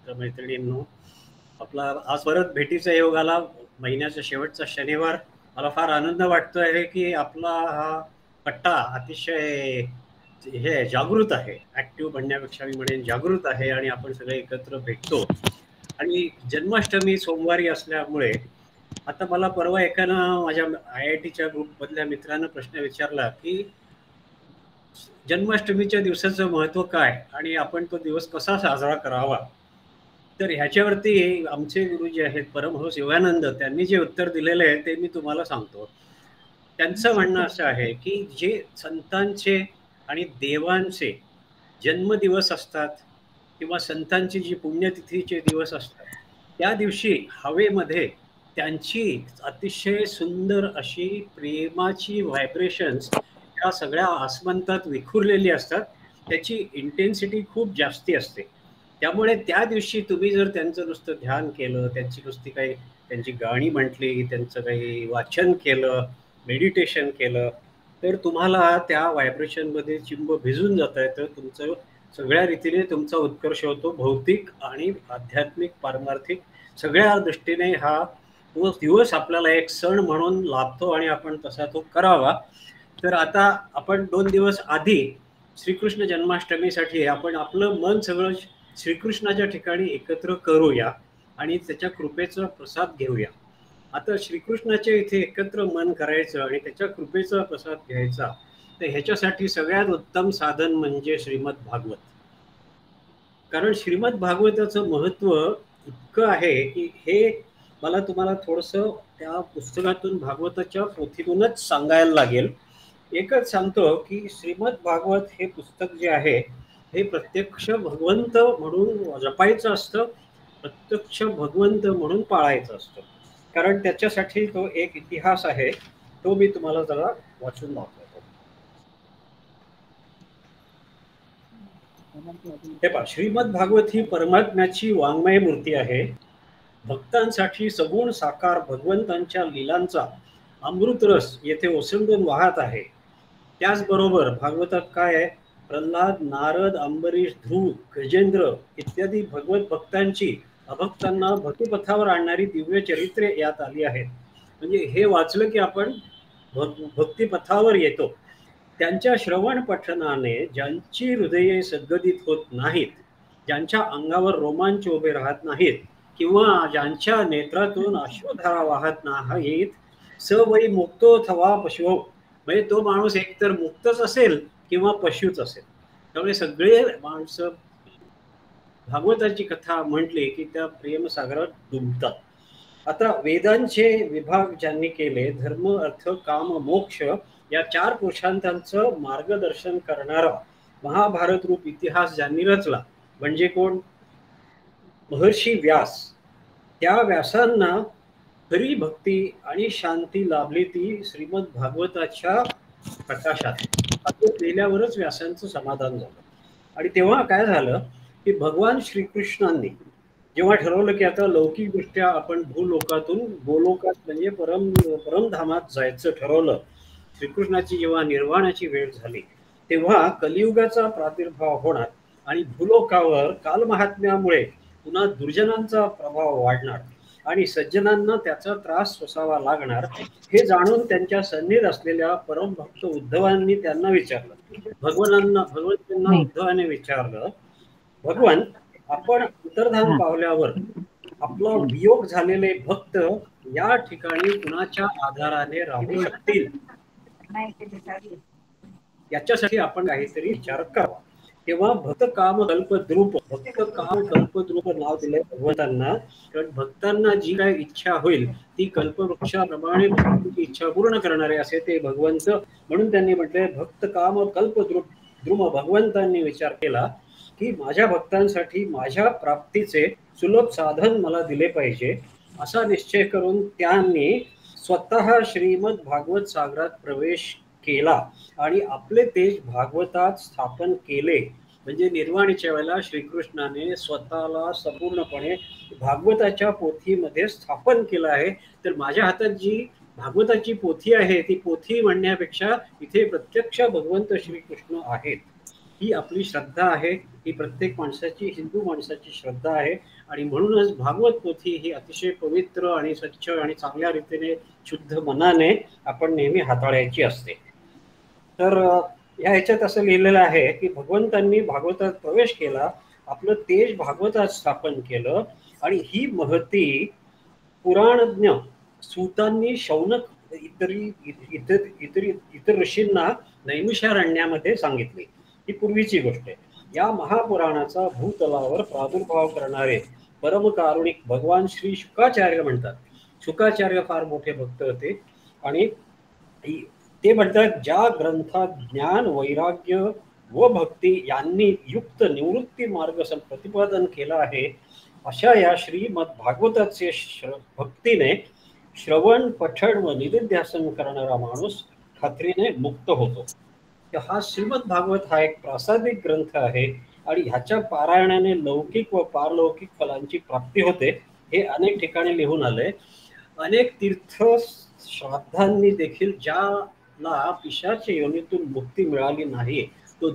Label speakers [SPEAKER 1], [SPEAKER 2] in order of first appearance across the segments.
[SPEAKER 1] मित्रमैत्रिणींनो, आपला आज परत भेटीचा योग आला. महिन्याचा शेवटचा शनिवार. मला फार आनंद वाटतो आहे की आपला हा पट्टा अतिशय हे जागृत आहे. ऍक्टिव्ह म्हणण्यापेक्षा मी म्हणेन जागृत आहे आणि आपण सगळे एकत्र भेटतो. आणि जन्माष्टमी सोमवारी असल्यामुळे आता मला परवा एकानं माझ्या IITच्या ग्रुपमधल्या मित्रानं प्रश्न विचारला की जन्माष्टमीच्या दिवसाचं महत्व काय आणि आपण तो दिवस कसा साजरा करावा. तर ह्याच्यावरती आमचे गुरु जे आहेत परमहंस योगानंद त्यांनी जे उत्तर दिलेलं आहे ते मी तुम्हाला सांगतो. त्यांचं म्हणणं असं आहे की जे संतांचे आणि देवांचे जन्मदिवस असतात किंवा संतांची जी पुण्यतिथीचे दिवस असतात त्या दिवशी हवेमध्ये त्यांची अतिशय सुंदर अशी प्रेमाची व्हायब्रेशन्स या सगळ्या आसमंतात विखुरलेली असतात. त्याची इंटेन्सिटी खूप जास्ती असते. त्यामुळे त्या दिवशी तुम्ही जर त्यांचं नुसतं ध्यान केलं, त्यांची नुसती काही त्यांची गाणी म्हटली, त्यांचं काही वाचन केलं, मेडिटेशन केलं, तर तुम्हाला त्या व्हायब्रेशनमध्ये चिंब भिजून जात आहे. तर तुमचं सगळ्या रीतीने तुमचा उत्कर्ष होतो. भौतिक आणि आध्यात्मिक पारमार्थिक सगळ्या दृष्टीने हा तो दिवस आपल्याला एक सण म्हणून लाभतो आणि आपण तसा तो करावा. तर आता आपण 2 दिवस आधी श्रीकृष्ण जन्माष्टमीसाठी आपण आपलं मन सगळं श्रीकृष्णाच्या ठिकाणी एकत्र करूया आणि त्याच्या कृपेचा प्रसाद घेऊया. आता श्रीकृष्णाच्या इथे एकत्र मन करायचं आणि त्याच्या कृपेचा प्रसाद घ्यायचा, तर ह्याच्यासाठी सगळ्यात उत्तम साधन म्हणजे श्रीमद भागवत. कारण श्रीमद भागवताचं महत्व इतकं आहे की हे मला तुम्हाला थोडंसं त्या पुस्तकातून भागवताच्या पोथीतूनच सांगायला लागेल. एकच सांगतो की श्रीमद भागवत हे पुस्तक जे आहे हे प्रत्यक्ष भगवंत म्हणून जपायचं असतं, प्रत्यक्ष भगवंत म्हणून पाळायचं असतं. कारण त्याच्यासाठी तो एक इतिहास आहे, तो मी तुम्हाला जरा वाचून दाखवतो. हे पहा, श्रीमद भागवत ही परमात्म्याची वाङ्मय मूर्ती आहे. भक्तांसाठी सगुण साकार भगवंतांच्या लीलांचा अमृतरस येथे ओसंडून वाहत आहे. त्याचबरोबर भागवतात काय आहे, प्रल्हाद, नारद, अंबरीश, ध्रुव, गजेंद्र इत्यादी भगवत भक्तांची अभक्तांना भक्तिपथावर आणणारी दिव्य चरित्रे यात आली आहेत. म्हणजे हे वाचलं की आपण भक्तिपथावर येतो. त्यांच्या श्रवण पठणाने ज्यांची हृदये सद्गदित होत नाहीत, ज्यांच्या अंगावर रोमांच उभे राहत नाहीत किंवा ज्यांच्या नेत्रातून अश्रुधारा वाहत नाहीत, स वै मुक्तो अथवा पशु, म्हणजे तो माणूस एकतर मुक्तच असेल किंवा पशुच असेल. त्यामुळे सगळे माणसं भागवताची कथा म्हटली की त्या प्रेमसागरात डुबतात. आता वेदांचे विभाग ज्यांनी केले, धर्म अर्थ काम मोक्ष या 4 पुरुषांतांचं मार्गदर्शन करणारा महाभारत रूप इतिहास ज्यांनी रचला म्हणजे कोण, महर्षी व्यास. त्या व्यासांना खरी भक्ती आणि शांती लाभली ती श्रीमद भागवताच्या प्रकाशात. असं केल्यावरच व्यासांचं समाधान झालं. आणि तेव्हा काय झालं की भगवान श्रीकृष्णांनी जेव्हा ठरवलं की आता लौकिकदृष्ट्या आपण भूलोकातून गोलोकात म्हणजे परमधामात जायचं ठरवलं, श्रीकृष्णाची जेव्हा निर्वाणाची वेळ झाली तेव्हा कलियुगाचा प्रादुर्भाव होणार आणि भूलोकावर कालमहात्म्यामुळे पुन्हा दुर्जनांचा प्रभाव वाढणार आणि सज्जनांना त्याचा त्रास सोसावा लागणार. हे जाणून त्यांच्या सन्निध असलेल्या परमभक्त उद्धवांनी त्यांना विचारलं, भगवंतांना उद्धवाने विचारलं, भगवान, आपण अंतर्धान पावल्यावर आपला वियोग झालेले भक्त या ठिकाणी कुणाच्या आधाराने राहू शकतील, याच्यासाठी आपण काहीतरी विचार करावा. तेव्हा भक्त काम कल्पद्रुप नाव दिलंय भगवंतांना. कारण भक्तांना जी काही इच्छा होईल ती कल्पवृक्षाप्रमाणे भक्तांची इच्छा पूर्ण करणारे असे ते भगवंत. म्हणून त्यांनी म्हटले भक्त काम कल्पद्रुम. भगवंतांनी विचार केला की माझ्या भक्तांसाठी माझ्या प्राप्तीचे सुलभ साधन मला दिले पाहिजे. असा निश्चय करून त्यांनी स्वतः श्रीमद भागवत सागरात प्रवेश केला आणि आपले तेज भागवतात स्थापन केले. म्हणजे निर्वाणीच्या वेळेला श्रीकृष्णाने स्वतःला संपूर्णपणे भागवताच्या पोथीमध्ये स्थापन केलं आहे. तर माझ्या हातात जी भागवताची पोथी आहे ती पोथी म्हणण्यापेक्षा इथे प्रत्यक्ष भगवंत श्रीकृष्ण आहेत, ही आपली श्रद्धा आहे. ही प्रत्येक माणसाची, हिंदू माणसाची श्रद्धा आहे. आणि म्हणूनच भागवत पोथी ही अतिशय पवित्र आणि स्वच्छ आणि चांगल्या रीतीने शुद्ध मनाने आपण नेहमी हाताळायची असते. तर या ह्याच्यात असं लिहिलेलं आहे की भगवंतांनी भागवतात प्रवेश केला, आपलं तेज भागवतात स्थापन केलं, आणि ही महती पुराणज्ञ सूतांनी शौनक इतर ऋषींना नैमिषारण्यामध्ये सांगितली. ही पूर्वीची गोष्ट आहे. या महापुराणाचा भूतलावर प्रादुर्भाव करणारे परमकारुणिक भगवान श्री शुकाचार्य म्हणतात. शुकाचार्य फार मोठे भक्त होते आणि ते म्हणतात, ज्या ग्रंथात ज्ञान, वैराग्य व भक्ती यांनी युक्त निवृत्ती मार्ग प्रतिपादन केला आहे, अशा या श्रीमद भागवताचे भक्तीने श्रवण, पठण व निधिध्यासन करणारा माणूस खात्रीने मुक्त होतो. हा श्रीमद भागवत हा एक प्रासादिक ग्रंथ आहे आणि ह्याच्या पारायणाने लौकिक व पारलौकिक फलांची प्राप्ती होते. हे अनेक ठिकाणी लिहून आले. अनेक तीर्थ श्राद्धांनी देखील ज्याला पिशाच्या योनीतून मुक्ती मिळाली नाही, तो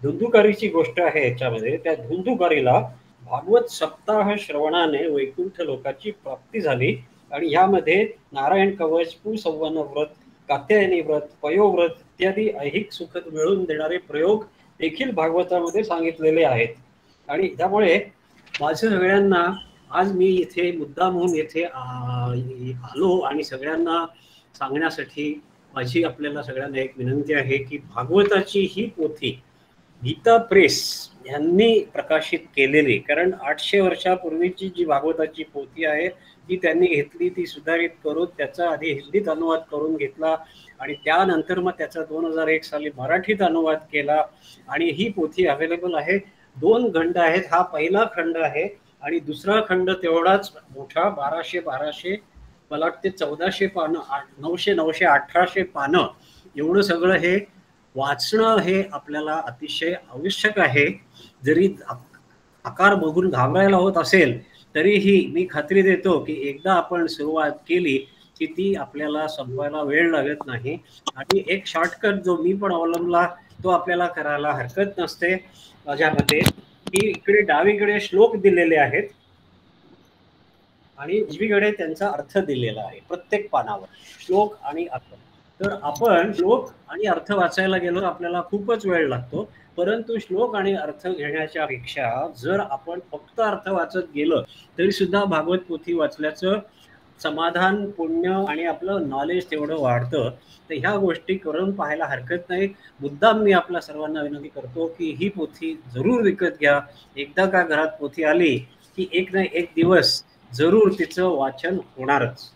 [SPEAKER 1] धुंधुकारीची गोष्ट आहे याच्यामध्ये. त्या धुंधुकारीला भागवत सप्ताह श्रवणाने वैकुंठ लोकाची प्राप्ती झाली. आणि यामध्ये नारायण कवच, पुसंवन व्रत, कात्यायनी व्रत, पयोव्रत इत्यादी ऐहिक सुख मिळवून देणारे प्रयोग देखील भागवतामध्ये सांगितलेले आहेत. आणि त्यामुळे माझं सगळ्यांना आज मी इथे मुद्दाम म्हणून येथे आलो आणि सगळ्यांना सांगण्यासाठी माझी आपल्याला सगळ्यांना एक विनंती आहे की भागवताची ही पोथी गीता प्रेस यांनी प्रकाशित केलेली, कारण 800 वर्षापूर्वीची जी भागवताची पोथी आहे ती त्यांनी घेतली, ती सुधारित करून त्याचा आधी हिंदीत अनुवाद करून घेतला आणि त्यानंतर मग त्याचा 2001 साली मराठीत अनुवाद केला. आणि ही पोथी अवेलेबल आहे. 2 खंड आहेत. हा पहिला खंड आहे आणि दुसरा खंड तेवढाच मोठा, 1200 मला वाटते 1400 पानं, 900 1800 पानं एवढं सगळं हे वाचणं हे आपल्याला अतिशय आवश्यक आहे. जरी आकार बघून घाबरायला होत असेल तरीही मी खात्री देतो की एकदा आपण सुरुवात केली की ती आपल्याला संपवायला वेळ लागत नाही. आणि एक शॉर्टकट जो मी पण अवलंबला तो आपल्याला करायला हरकत नसते. माझ्यामध्ये की इकडे डावीकडे श्लोक दिलेले आहेत आणि उजवीकडे त्यांचा अर्थ दिलेला आहे. प्रत्येक पानावर श्लोक आणि अर्थ. तर आपण श्लोक आणि अर्थ वाचायला गेलो आपल्याला खूपच वेळ लागतो, परंतु श्लोक आणि अर्थ घेण्याच्या पेक्षा जर आपण फक्त अर्थ वाचत गेलो तरी सुद्धा भागवत पोथी वाचल्याचं समाधान, पुण्य आणि आपलं नॉलेज तेवढं वाढतं. तर ह्या गोष्टी करून पाहायला हरकत नाही. मुद्दाम मी आपल्या सर्वांना विनंती करतो की ही पोथी जरूर विकत घ्या. एकदा का घरात पोथी आली की एक ना एक दिवस जरूर तिचं वाचन होणारच.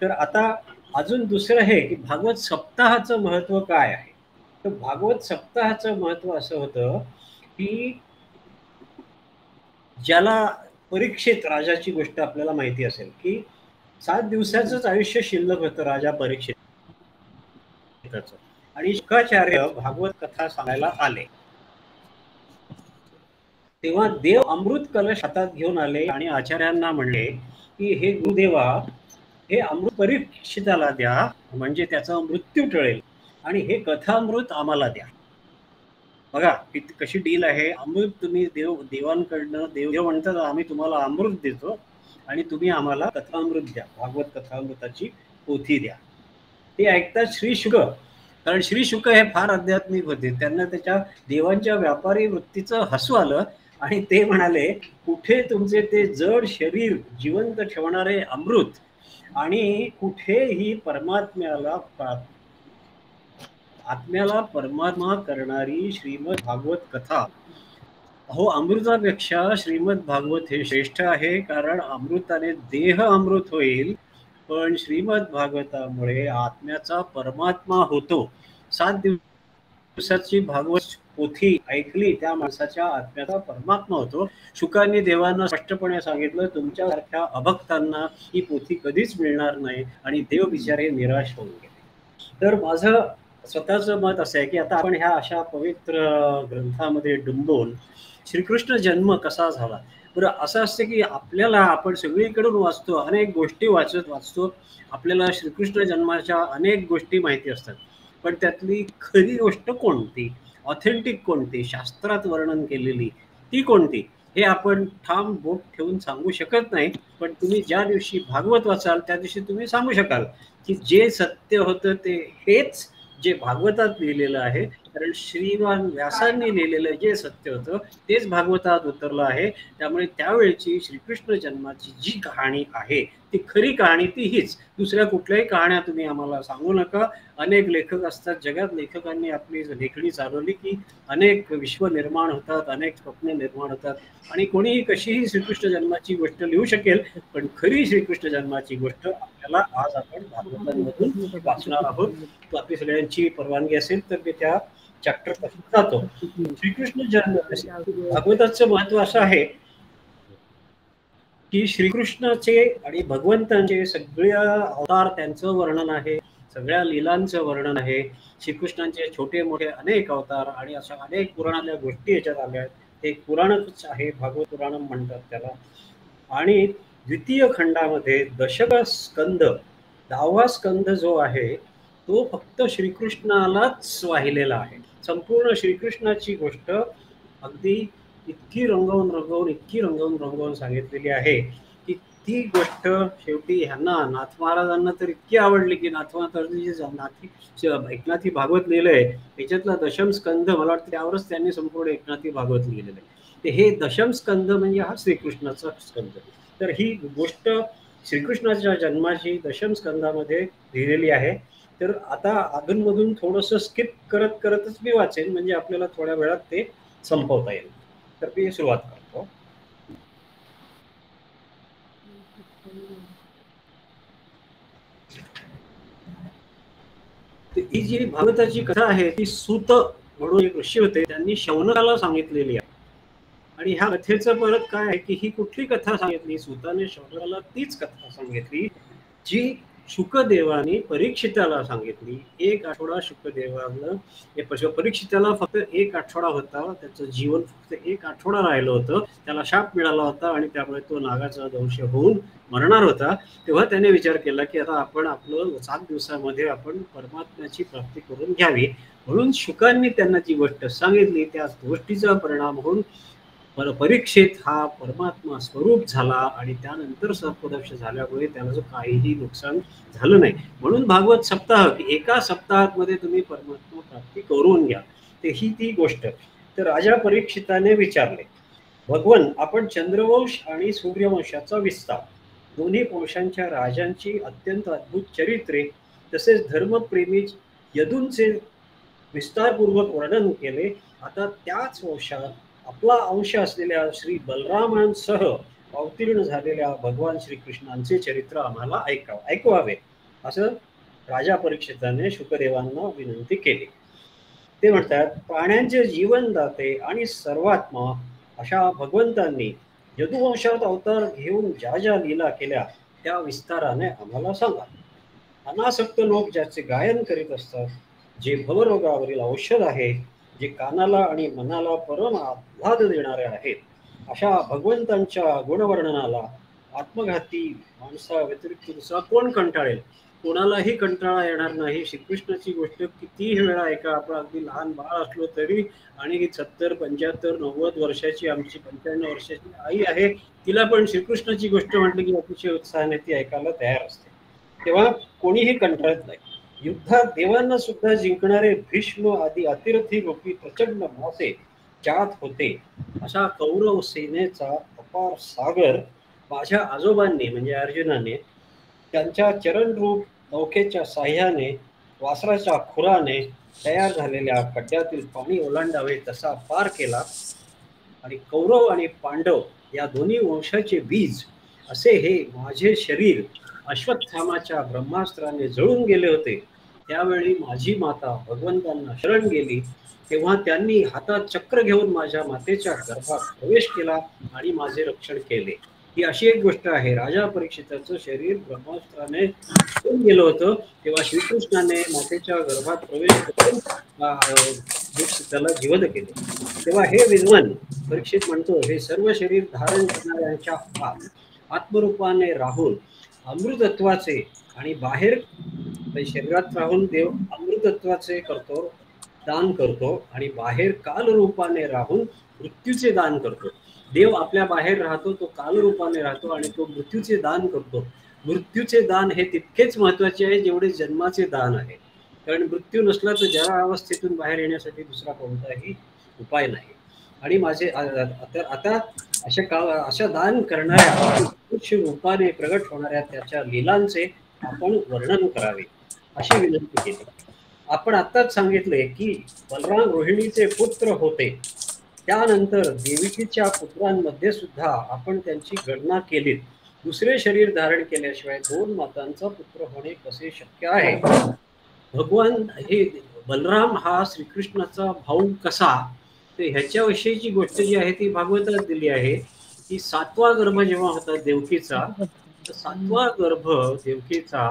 [SPEAKER 1] तर आता अजून दुसरं हे की भागवत सप्ताहाचं महत्व काय आहे. तर भागवत सप्ताहाचं महत्व असं होतं की ज्याला परीक्षित राजाची गोष्ट आपल्याला माहिती असेल की 7 दिवसाचंच आयुष्य शिल्लक होतं राजा परीक्षिताचं, आणि शुकाचार्य भागवत कथा सांगायला आले तेव्हा देव अमृत कलश हातात घेऊन आले आणि आचार्यांना म्हणले की हे गुरुदेवा, हे अमृत परीक्षिताला द्या म्हणजे त्याचा मृत्यू टळेल, आणि हे कथामृत आम्हाला द्या. बघा कशी डील आहे. अमृत तुम्ही देवांकडनं, देव म्हणतात आम्ही तुम्हाला अमृत देतो आणि तुम्ही आम्हाला कथामृत द्या, भागवत कथामृताची पोथी द्या. ते ऐकतात श्री शुक, कारण श्री शुक हे फार आध्यात्मिक होते. त्यांना त्याच्या देवांच्या व्यापारी वृत्तीचं हसू आलं आणि ते म्हणाले, कुठे तुमचे ते जड शरीर जिवंत ठेवणारे अमृत आणि कुठेही आत्म्याला परमात्मा करणारी श्रीमद भागवत कथा. अहो, अमृतापेक्षा श्रीमद भागवत हे श्रेष्ठ आहे, कारण अमृताने देह अमृत होईल, पण श्रीमद भागवतामुळे आत्म्याचा परमात्मा होतो. 7 दिवसाची भागवत पोथी ऐकली त्या माणसाच्या आत्म्याचा परमात्मा होतो. शुकांनी देवांना स्पष्टपणे सांगितलं, तुमच्यासारख्या अभक्तांना ही पोथी कधीच मिळणार नाही, आणि देव बिचारे निराश होऊन गेले. तर माझं स्वतःचं मत असं आहे की आता आपण ह्या अशा पवित्र ग्रंथामध्ये डुंबून श्रीकृष्ण जन्म कसा झाला. बरं, असं असतं की आपल्याला, आपण सगळीकडून वाचतो, अनेक गोष्टी वाचतो, आपल्याला श्रीकृष्ण जन्माच्या अनेक गोष्टी माहिती असतात, पण त्यातली खरी गोष्ट कोणती ऑथेंटिक कोणती, शास्त्रात वर्णन केलेली ती कोणती, हे आपण ठाम बोट ठेवून सांगू शकत नाही. पण तुम्ही ज्या दिवशी भागवत वाचाल त्या दिवशी तुम्ही सांगू शकाल की जे सत्य होतं ते हेच जे भागवतात लिहिलेलं आहे. कारण श्रीमान व्यासांनी लिहिलेलं जे सत्य होतं तेच भागवतात उतरलं आहे. त्यामुळे त्यावेळची श्रीकृष्ण जन्माची जी कहाणी आहे ती खरी कहाणी ती हीच. दुसऱ्या कुठल्याही कहाण्या तुम्ही आम्हाला सांगू नका. अनेक लेखक असतात जगात, लेखकांनी आपली लेखणी चालवली की अनेक विश्व निर्माण होतात, अनेक स्वप्न निर्माण होतात आणि कोणीही कशीही श्रीकृष्ण जन्माची गोष्ट लिहू शकेल. पण खरी श्रीकृष्ण जन्माची गोष्ट आपल्याला आज आपण भागवतांमधून वाचणार आहोत. तो आपली सगळ्यांची परवानगी असेल तर मी त्या चॅप्टर पासून जातो. श्रीकृष्ण जन्म भागवताचं महत्व असं आहे की श्रीकृष्णाचे आणि भगवंतांचे सगळ्या अवतार त्यांचं वर्णन आहे, सगळ्या लीलांचं वर्णन आहे. श्रीकृष्णांचे छोटे मोठे अनेक अवतार आणि अशा अनेक पुराणातल्या गोष्टी याच्यात आल्या आहेत. ते एक पुराणच आहे, भागवत पुराणम म्हणतात त्याला. आणि द्वितीय खंडामध्ये दशक स्कंद, 10वा स्कंद जो आहे तो फक्त श्रीकृष्णालाच वाहिलेला आहे. संपूर्ण श्रीकृष्णाची गोष्ट अगदी इतकी रंगवून सांगितलेली आहे की ती गोष्ट शेवटी ह्यांना नाथ महाराजांना तर इतकी आवडली की नाथ महाराजांनी एकनाथी भागवत लिहिलंय त्याच्यातला दशम स्कंद, मला वाटतं त्यावरच त्यांनी संपूर्ण एकनाथी भागवत लिहिलेलं आहे. ते हे दशम स्कंद म्हणजे हा श्रीकृष्णाचा स्कंद. तर ही गोष्ट श्रीकृष्णाच्या जन्माची दशम स्कंदामध्ये लिहिलेली आहे. तर आता अधूनमधून थोडंसं स्किप करतच मी वाचेन म्हणजे आपल्याला थोड्या वेळात ते संपवता येईल. तर मी सुरुवात करतो. ही जी भागवताची कथा आहे ती सूत म्हणून एक ऋषी होते, त्यांनी शौनकाला सांगितलेली आहे. आणि ह्या कथेचं परत काय आहे की ही कुठली कथा सांगितली, सूताने शौनकाला तीच कथा सांगितली जी शुकदेवाने परीक्षिताला सांगितली. एक आठवडा शुकदेवानं परीक्षिताला फक्त एक आठवडा होता, त्याचं जीवन फक्त एक आठवडा राहिलं होतं. त्याला शाप मिळाला होता आणि त्यामुळे तो नागाचा दंश होऊन मरणार होता. तेव्हा त्याने विचार केला की आता आपण आपलं 7 दिवसामध्ये आपण परमात्म्याची प्राप्ती करून घ्यावी. म्हणून शुकांनी त्यांना जी गोष्ट सांगितली त्या गोष्टीचा परिणाम होऊन परीक्षित हा परमात्मा स्वरूप झाला आणि त्यानंतर सर्पदंश झाल्यामुळे त्याला काहीही नुकसान झालं नाही. म्हणून भागवत सप्ताह की एका सप्ताहामध्ये तुम्ही परमात्मा प्राप्ती करून घ्या, ते ही ती गोष्ट. तर राजा परीक्षिताने विचारले, भगवन आपण चंद्रवंश आणि सूर्यवंशाचा विस्तार, दोन्ही वंशांच्या राजांची अत्यंत अद्भुत चरित्रे तसेच धर्मप्रेमी यदूंचे विस्तारपूर्वक वर्णन केले. आता त्याच वंशात आपला अंश असलेल्या श्री बलरामांसह अवतीर्ण झालेल्या भगवान श्रीकृष्णांचे चरित्र आम्हाला ऐकवावे असं राजा परीक्षिताने शुकदेवांना विनंती केली. ते म्हणतात, प्राण्यांचे जीवनदाते आणि सर्वात्मा अशा भगवंतांनी यदुवंशात अवतार घेऊन ज्या ज्या लीला केल्या त्या विस्ताराने आम्हाला सांगा. अनासक्त लोक ज्याचे गायन करीत असतात, जे भवरोगावरील औषध आहे, जे कानाला आणि मनाला परम आल्हाद देणारे आहेत, अशा भगवंतांच्या गुणवर्णनाला आत्मघाती माणसा व्यतिरिक्त दुसरा कोण कंटाळेल? कोणालाही कंटाळा येणार नाही. श्रीकृष्णाची गोष्ट कितीही वेळा ऐका, आपण अगदी लहान बाळ असलो तरी. आणि 70, 75, 90 वर्षाची आमची 95 वर्षाची आई आहे, तिला पण श्रीकृष्णाची गोष्ट म्हटली की अतिशय उत्साहाने ती ऐकायला तयार असते. तेव्हा कोणीही कंटाळत नाही. युद्धात देवांना सुद्धा जिंकणारे भीष्म आदी अतिरथी रूपी प्रचंड मासे ज्यात होते, अशा कौरव सेनेचा अपार सागर माझ्या आजोबांनी म्हणजे अर्जुनाने त्यांच्या चरणरूप नौकेच्या साह्याने वासराच्या खुराने तयार झालेल्या खड्ड्यातील पाणी ओलांडावे तसा पार केला. आणि कौरव आणि पांडव या दोन्ही वंशाचे बीज असे हे माझे शरीर अश्वत्थामाच्या ब्रह्मास्त्राने जळून गेले होते. त्यावेळी माझी माता भगवंतांना शरण गेली, तेव्हा त्यांनी हातात चक्र घेऊन माझ्या मातेच्या गर्भात प्रवेश केला आणि माझे रक्षण केले. ही अशी एक गोष्ट आहे. राजा परीक्षिताचं शरीर ब्रह्मास्त्राने जळून गेलं होतं, तेव्हा श्रीकृष्णाने मातेच्या गर्भात प्रवेश करून त्याला जिवंत केले. तेव्हा हे विद्वान परीक्षित म्हणतो, हे सर्व शरीर धारण करणाऱ्यांच्या आत्मरूपाने राहून अमृतत्वाचे आणि बाहेर शरीरात राहून देव अमृतत्वाचे करतो दान करतो आणि बाहेर कालरूपाने राहून मृत्यूचे दान करतो. देव आपल्या बाहेर राहतो, तो कालरूपाने राहतो आणि तो मृत्यूचे दान करतो. मृत्यूचे दान हे तितकेच महत्वाचे आहे जेवढे जन्माचे दान आहे. कारण मृत्यू नसला तर जरा अवस्थेतून बाहेर येण्यासाठी दुसरा कोणताही उपाय नाही. आणि माझे आता अशा दान करणाऱ्या रूपाने प्रगट होणाऱ्या त्याच्या लीलांचे आपण वर्णन करावे अशी विनंती केली. आपण आत्ताच सांगितले की बलराम रोहिणीचे पुत्र होते. त्यानंतर देविकीच्या पुत्रांमध्ये सुद्धा आपण त्यांची गणना केली. दुसरे शरीर धारण केल्याशिवाय 2 मातांचा पुत्र होणे कसे शक्य आहे? भगवान हे बलराम हा श्रीकृष्णाचा भाऊ कसा, तर ह्याच्याविषयीची गोष्ट जी आहे ती भागवतात दिली आहे की 7वा गर्भ जेव्हा होता देवकीचा, तर 7वा गर्भ देवकीचा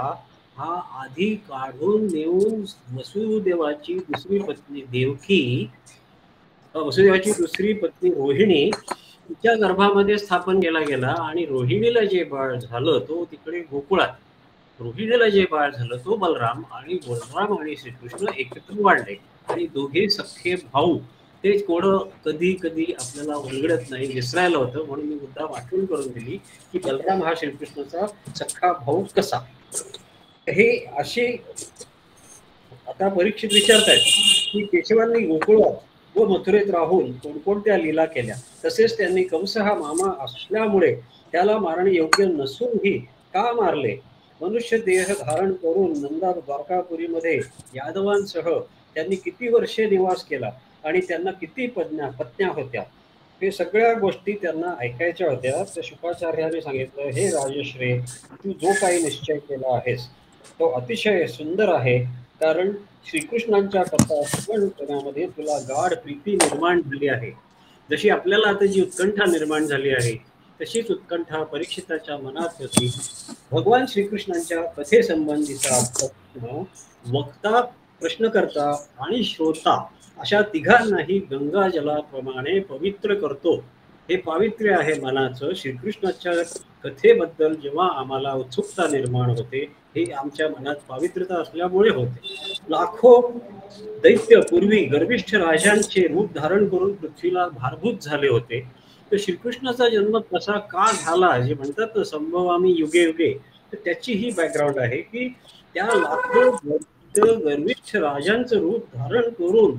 [SPEAKER 1] हा आधी काढून नेऊन वसुदेवाची दुसरी पत्नी देवकी, वसुदेवाची दुसरी पत्नी रोहिणी तिच्या गर्भामध्ये स्थापन केला गेला. आणि रोहिणीला जे बाळ झालं तो तिकडे गोकुळात, रोहिणीला जे बाळ झालं तो बलराम, आणि बलराम आणि श्रीकृष्ण एकत्र वाढले आणि दोघे सख्खे भाऊ. ते कोडं कधी कधी आपल्याला उलगडत नाही, विसरायला होतं, म्हणून मी मुद्दाम आठवण करून दिली की बलराम हा श्रीकृष्णाचा सख्खा भाऊ कसा. हे असे आता परीक्षित विचारतायत की केशवांनी गोकुळात व मथुरेत राहून कोणकोणत्या लीला केल्या, तसेच त्यांनी कंस हा मामा असल्यामुळे त्याला मारणे योग्य नसूनही का मारले, मनुष्य देह धारण करून नंदा द्वारकापुरीमध्ये यादवांसह त्यांनी किती वर्षे निवास केला आणि त्यांना किती पत्न्या होत्या, हे सगळ्या गोष्टी त्यांना ऐकायच्या होत्या. तर शुकाचार्याने सांगितलं, हे राजश्री, तू जो काही निश्चय केला आहेस तो अतिशय सुंदर आहे, कारण श्रीकृष्णांच्या कथा श्रवण करण्यामध्ये तुला गाढ प्रीती निर्माण झाली आहे. जशी आपल्याला आता जी उत्कंठा निर्माण झाली आहे तशीच उत्कंठा परीक्षिताच्या मनात होती. भगवान श्रीकृष्णांच्या कथेसंबंधीचा प्रश्न वक्ता, प्रश्नकर्ता आणि श्रोता अशा तिघांनाही गंगा जलाप्रमाणे पवित्र करतो. हे पावित्र्य आहे मनाचं. श्रीकृष्णाच्या कथेबद्दल जेव्हा आम्हाला उत्सुकता निर्माण होते, हे आमच्या मनात पावित्र्यता असल्यामुळे होते. लाखो दैत्य पूर्वी गर्विष्ठ राजांचे रूप धारण करून पृथ्वीला भारभूत झाले होते. तर श्रीकृष्णाचा जन्म कसा का झाला, जे म्हणतात ना संभवामी युगे युगे, तर त्याची ही बॅकग्राऊंड आहे की त्या लाखो गर्विष्ठ राजांचं रूप धारण करून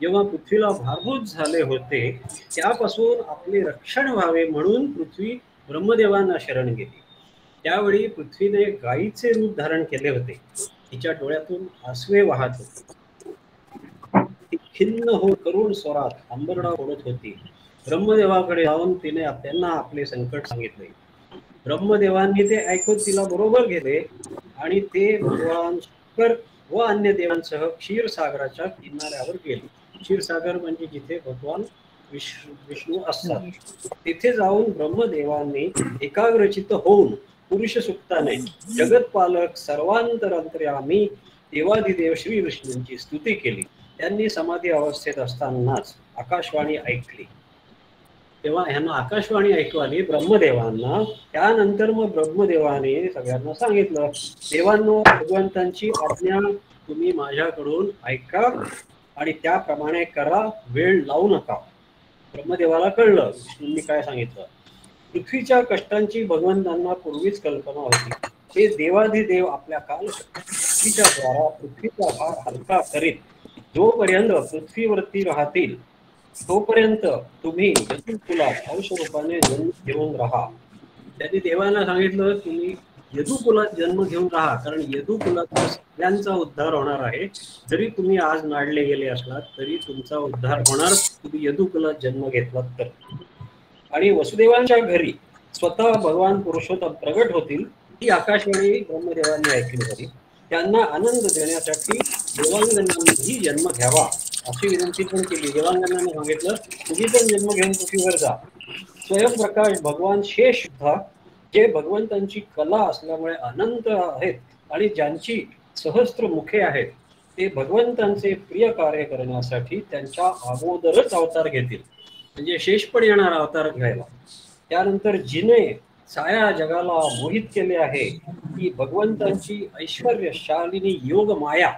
[SPEAKER 1] जेव्हा पृथ्वीला भारभूत झाले होते, त्यापासून आपले रक्षण व्हावे म्हणून पृथ्वी ब्रह्मदेवांना शरण गेली. त्यावेळी पृथ्वीने गायीचे रूप धारण केले होते. तिच्या डोळ्यातून आसवे वाहत होते. ती खिन्न हो करुण स्वरात अंबरडा ओढत होती. ब्रह्मदेवाकडे जाऊन तिने त्यांना आपले संकट सांगितले. ब्रह्मदेवांनी ते ऐकून तिला बरोबर घेतले आणि ते भगवान शंकर व अन्य देवांसह क्षीरसागराच्या किनाऱ्यावर गेले. क्षीरसागर म्हणजे जिथे भगवान विष्णू असतात. तिथे जाऊन ब्रह्मदेवांनी एकाग्रचित्त होऊन पुरुष सुक्ताने जगतपालक सर्वांतरांतर्यामी देवाधिदेव श्री विष्णूंची स्तुती केली. त्यांनी समाधी अवस्थेत असतानाच आकाशवाणी ऐकली. तेव्हा ह्यांना आकाशवाणी ऐकू आली ब्रह्मदेवांना. त्यानंतर मग ब्रह्मदेवाने सगळ्यांना सांगितलं, देवांनो, भगवंतांची आज्ञा तुम्ही माझ्याकडून ऐका आणि त्याप्रमाणे करा, वेळ लावू नका. ब्रह्मदेवाला कळलं विष्णूंनी काय सांगितलं. पृथ्वीच्या कष्टांची भगवंतांना पूर्वीच कल्पना होती. ते देवाधिदेव आपल्या कालशक्तीच्या द्वारा पृथ्वीचा भार हलका करीत जोपर्यंत पृथ्वीवरती राहतील तोपर्यंत तुम्ही यदुकुलात अंश रूपाने जन्म घेऊन राहा. त्यांनी देवांना सांगितलं, तुम्ही यदुकुलात जन्म घेऊन राहा, कारण यदुकुलात सगळ्यांचा उद्धार होणार आहे. जरी तुम्ही आज नाडले गेले असलात तरी तुमचा उद्धार होणार, तुम्ही यदुकुलात जन्म घेतलात तर. आणि वसुदेवांच्या घरी स्वतः भगवान पुरुषोत्तम प्रगट होतील ही आकाशवाणी ब्रह्मदेवांनी ऐकली होती. त्यांना आनंद देण्यासाठी देवांगनांनीही जन्म घ्यावा अशी विनंती पण केली. देवांगनांनी सांगितलं, तुम्ही पण जन्म घेऊन पृथ्वीवर जा. स्वयंप्रकाश भगवान शेष सुद्धा, जे भगवंतांची कला असल्यामुळे अनंत आहेत आणि ज्यांची सहस्त्र मुखे आहेत, ते भगवंतांचे प्रिय कार्य करण्यासाठी त्यांच्या अगोदरच अवतार घेतील. म्हणजे शेष पण येणार अवतार घ्यायला. त्यानंतर जिने साऱ्या जगाला मोहित केले आहे की भगवंतांची ऐश्वर्यशालिनी योगमाया.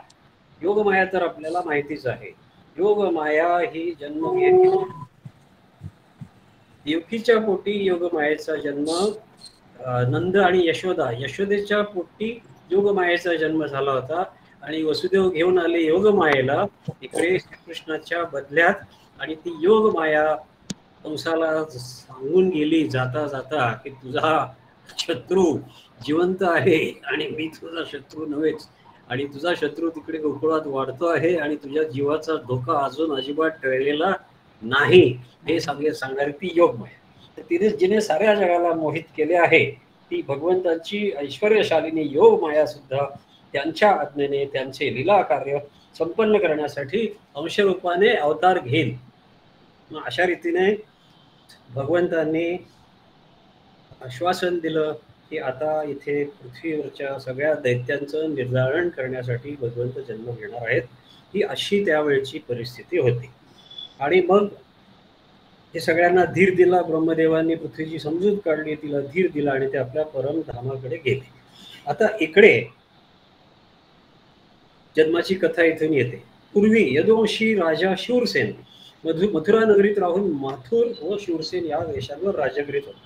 [SPEAKER 1] योगमाया तर आपल्याला माहितीच आहे. योग माया ही जन्म घेती. देवकीच्या पोटी योगमायेचा जन्म, नंद आणि यशोदेच्या पोटी योगमायेचा जन्म झाला होता. आणि वसुदेव घेऊन आले योगमायेला इकडे श्रीकृष्णाच्या बदल्यात. आणि ती योगमाया कंसाला सांगून गेली जाता जाता की तुझा शत्रू जिवंत आहे आणि मी तुझा शत्रू नव्हेच. आणि तुझा शत्रू तिकडे गोकुळात वाढतो आहे आणि तुझ्या जीवाचा धोका अजून अजिबात टळलेला नाही, हे सांगणारी ती योगमाया. तर तिने जिने साऱ्या जगाला मोहित केले आहे ती भगवंताची ऐश्वर्यशालिनी योगमाया सुद्धा त्यांच्या आज्ञेने त्यांचे लीला कार्य संपन्न करण्यासाठी अंशरूपाने अवतार घेईल. अशा रीतीने भगवंतांनी आश्वासन दिलं की आता इथे पृथ्वीवरच्या सगळ्या दैत्यांचं निर्धारण करण्यासाठी भगवंत जन्म घेणार आहेत. ही अशी त्यावेळची परिस्थिती होती. आणि मग हे सगळ्यांना धीर दिला. ब्रह्मदेवांनी पृथ्वीची समजूत काढली, तिला धीर दिला आणि ते आपल्या परमधामाकडे गेले. आता इकडे जन्माची कथा इथून येते. पूर्वी यदुवंशी राजा शूरसेन मथुरा नगरीत राहून माथुर व शूरसेन या देशांवर राज्य करीत होता.